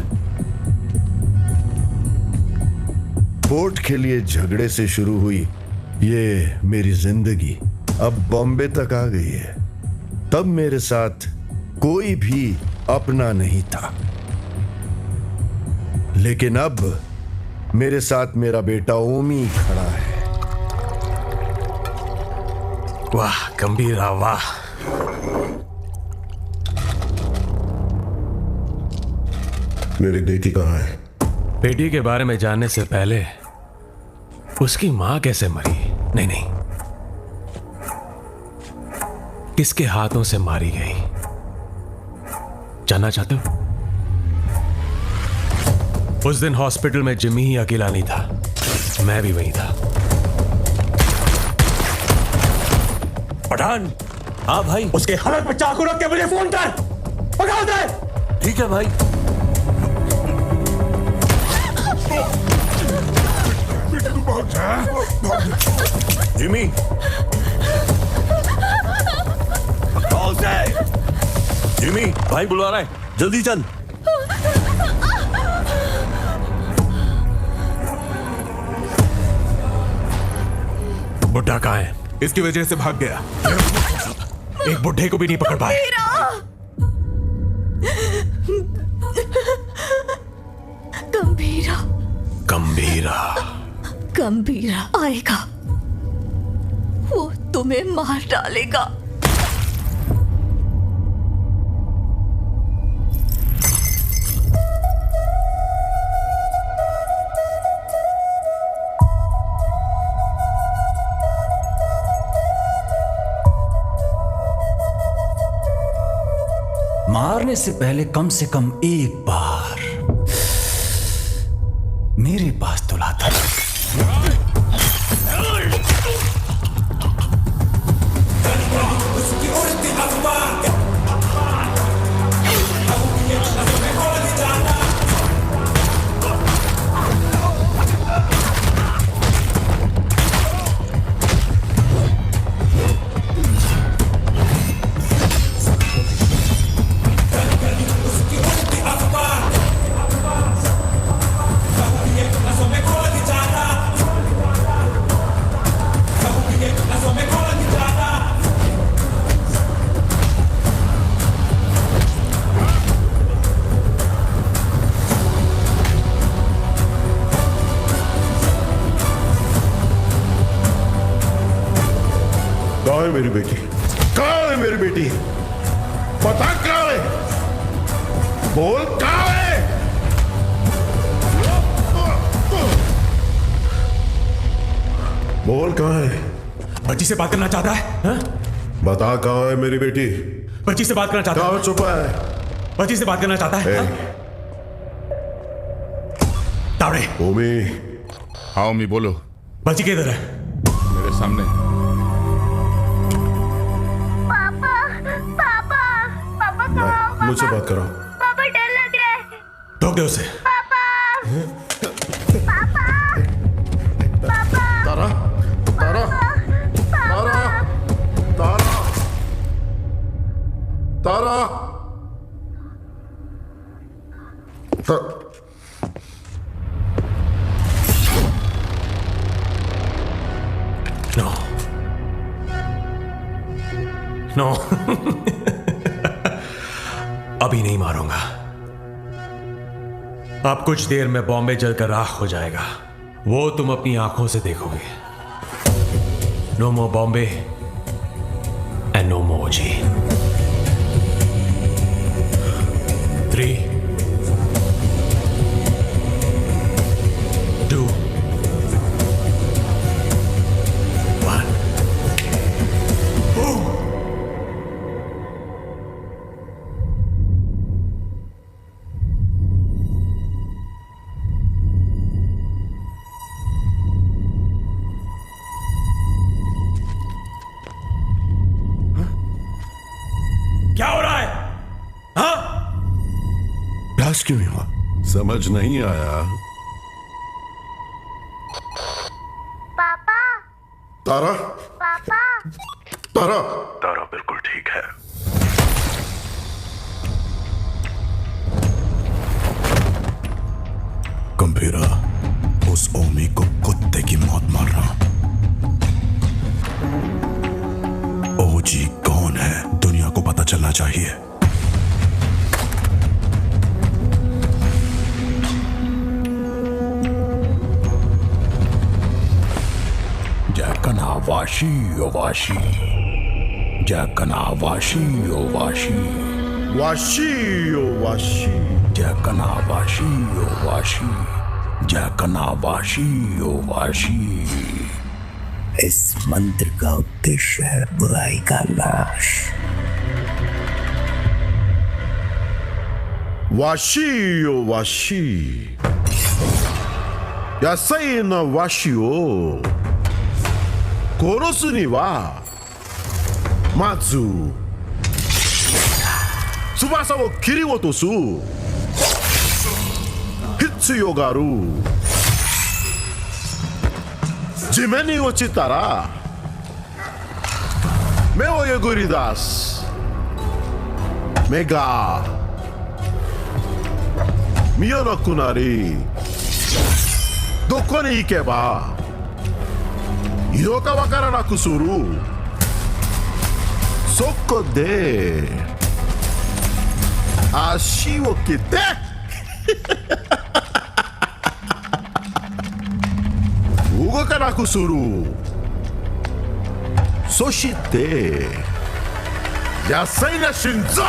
S4: पोर्ट के लिए झगड़े से शुरू हुई ये मेरी जिंदगी अब बॉम्बे तक आ गई है। तब मेरे साथ कोई भी अपना नहीं था, लेकिन अब मेरे साथ मेरा बेटा ओमी खड़ा है।
S15: वाह गंभीरा वाह।
S4: मेरी बेटी कहाँ है?
S15: बेटी के बारे में जानने से पहले उसकी मां कैसे मरी? नहीं, किसके हाथों से मारी गई जानना चाहते हो? उस दिन हॉस्पिटल में जिमी ही अकेला नहीं था, मैं भी वहीं था।
S21: पठान।
S15: हाँ भाई।
S21: उसके हालत पे चाकू रख के मुझे फोन कर। पकड़ दे।
S15: ठीक है भाई।
S21: जिमी जिमी भाई बुला रहा है, जल्दी चल।
S15: बुड्ढा कहाँ है?
S21: इसकी वजह से भाग गया।
S15: एक बुड्ढे को भी नहीं पकड़ पाए।
S19: गंभीरा
S15: गंभीरा
S19: गंभीरा आएगा, वो तुम्हें मार डालेगा।
S5: मारने से पहले कम से कम एक बार मेरे पास तो लाता।
S4: कहाँ है मेरी बेटी? कहाँ है मेरी बेटी? पता कहाँ है? बोल कहाँ है?
S21: बोल कहाँ है?
S15: बच्ची से बात करना चाहता है हा?
S21: बता कहाँ है मेरी बेटी?
S15: बच्ची से बात करना चाहता है।
S21: कहाँ छुपा है?
S15: बच्ची से बात करना चाहता है। तावड़े।
S21: ओमी।
S12: हाँ ओमी बोलो।
S15: बच्ची किधर है?
S12: मेरे सामने।
S20: पापा पापा पापा कहाँ?
S21: मुझसे बात करो।
S20: पापा डर लग रहा है।
S15: रोक दे उसे।
S20: पापा पापा पापा
S21: तारा तारा तारा तारा तारा
S15: नो नो अभी नहीं मारूंगा। अब कुछ देर में बॉम्बे जलकर राख हो जाएगा, वो तुम अपनी आंखों से देखोगे। No more Bombay and no more जी। 3 2 1 Boom! क्या हो रहा है? हाँ?
S21: ब्लास्ट क्यों हुआ?
S8: समझ नहीं आया।
S20: पापा
S21: तारा
S20: पापा
S21: तारा तारा बिल्कुल ठीक है।
S3: गंभीरा, उस ओमी को कुत्ते की मौत मार रहा। ओजी कौन है दुनिया को पता चलना चाहिए। जैकना वाशी ओ वाशी, जैकना वाशी ओ वाशी,
S4: वाशी ओ वाशी,
S3: जैकना वाशी ओ वाशी, जैकना वाशी ओ वाशी।
S10: इस मंत्र का उद्देश्य है बुराई का नाश।
S4: वाशी ओ वाशी, यासाई ना वाशी ओ कोरोसु ni wa matsu tsubasa wo kiriwotosu hitsuyo ga aru. 地面に落ちたら目をえぐり出す。目が見えなくなり、どこに行けばいいのかわからなくする。そこで足を切って動かなくする。そして野菜な心臓。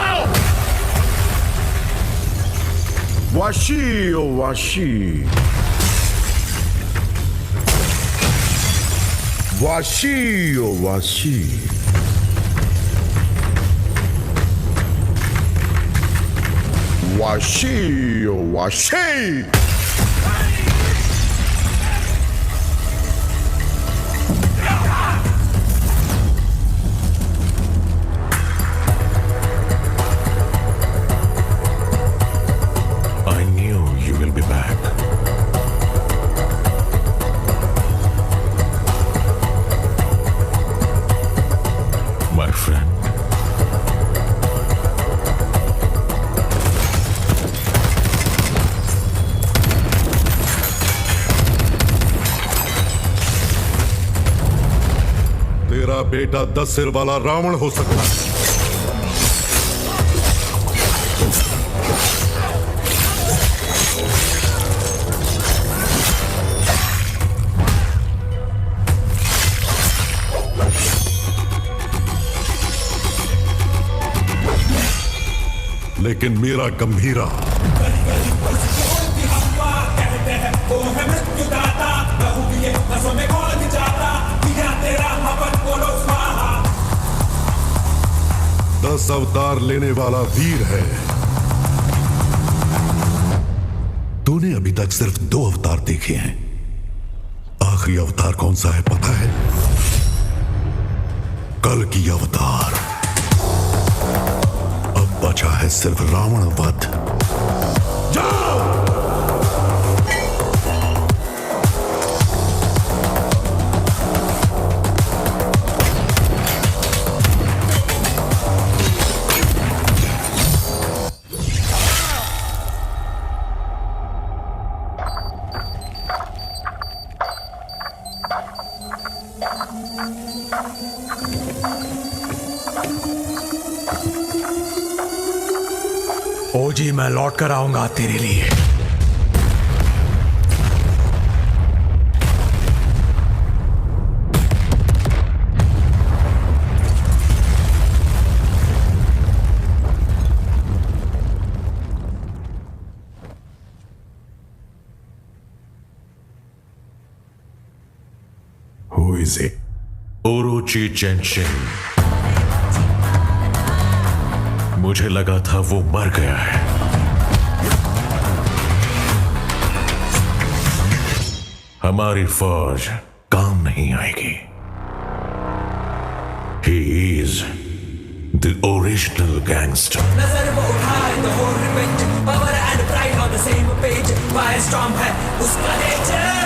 S4: わしよわし、わしよわし、わしよわし。
S3: I knew you will be back. My friend.
S8: तेरा बेटा 10 सिर वाला रावण हो सकता है, लेकिन मेरा गंभीरा
S18: गाता, रहूं भी ये नसों में घोल जाता, दिया तेरा हवन बोलो स्वाहा।
S8: 10 अवतार लेने वाला वीर है। तूने अभी तक सिर्फ 2 अवतार देखे हैं। आखिरी अवतार कौन सा है पता है? कल की अवतार। अब बचा है सिर्फ रावण वध। जाओ!
S15: ओजी मैं लौट कर आऊंगा तेरे लिए।
S3: Who is it?
S11: ओरोची चेंशिन। मुझे लगा था वो मर गया है। हमारी फौज काम नहीं आएगी। He is the original gangster.
S18: नजर वो उठाए तो हो revenge, power and pride on the same page, fire storm है उसका नेचर।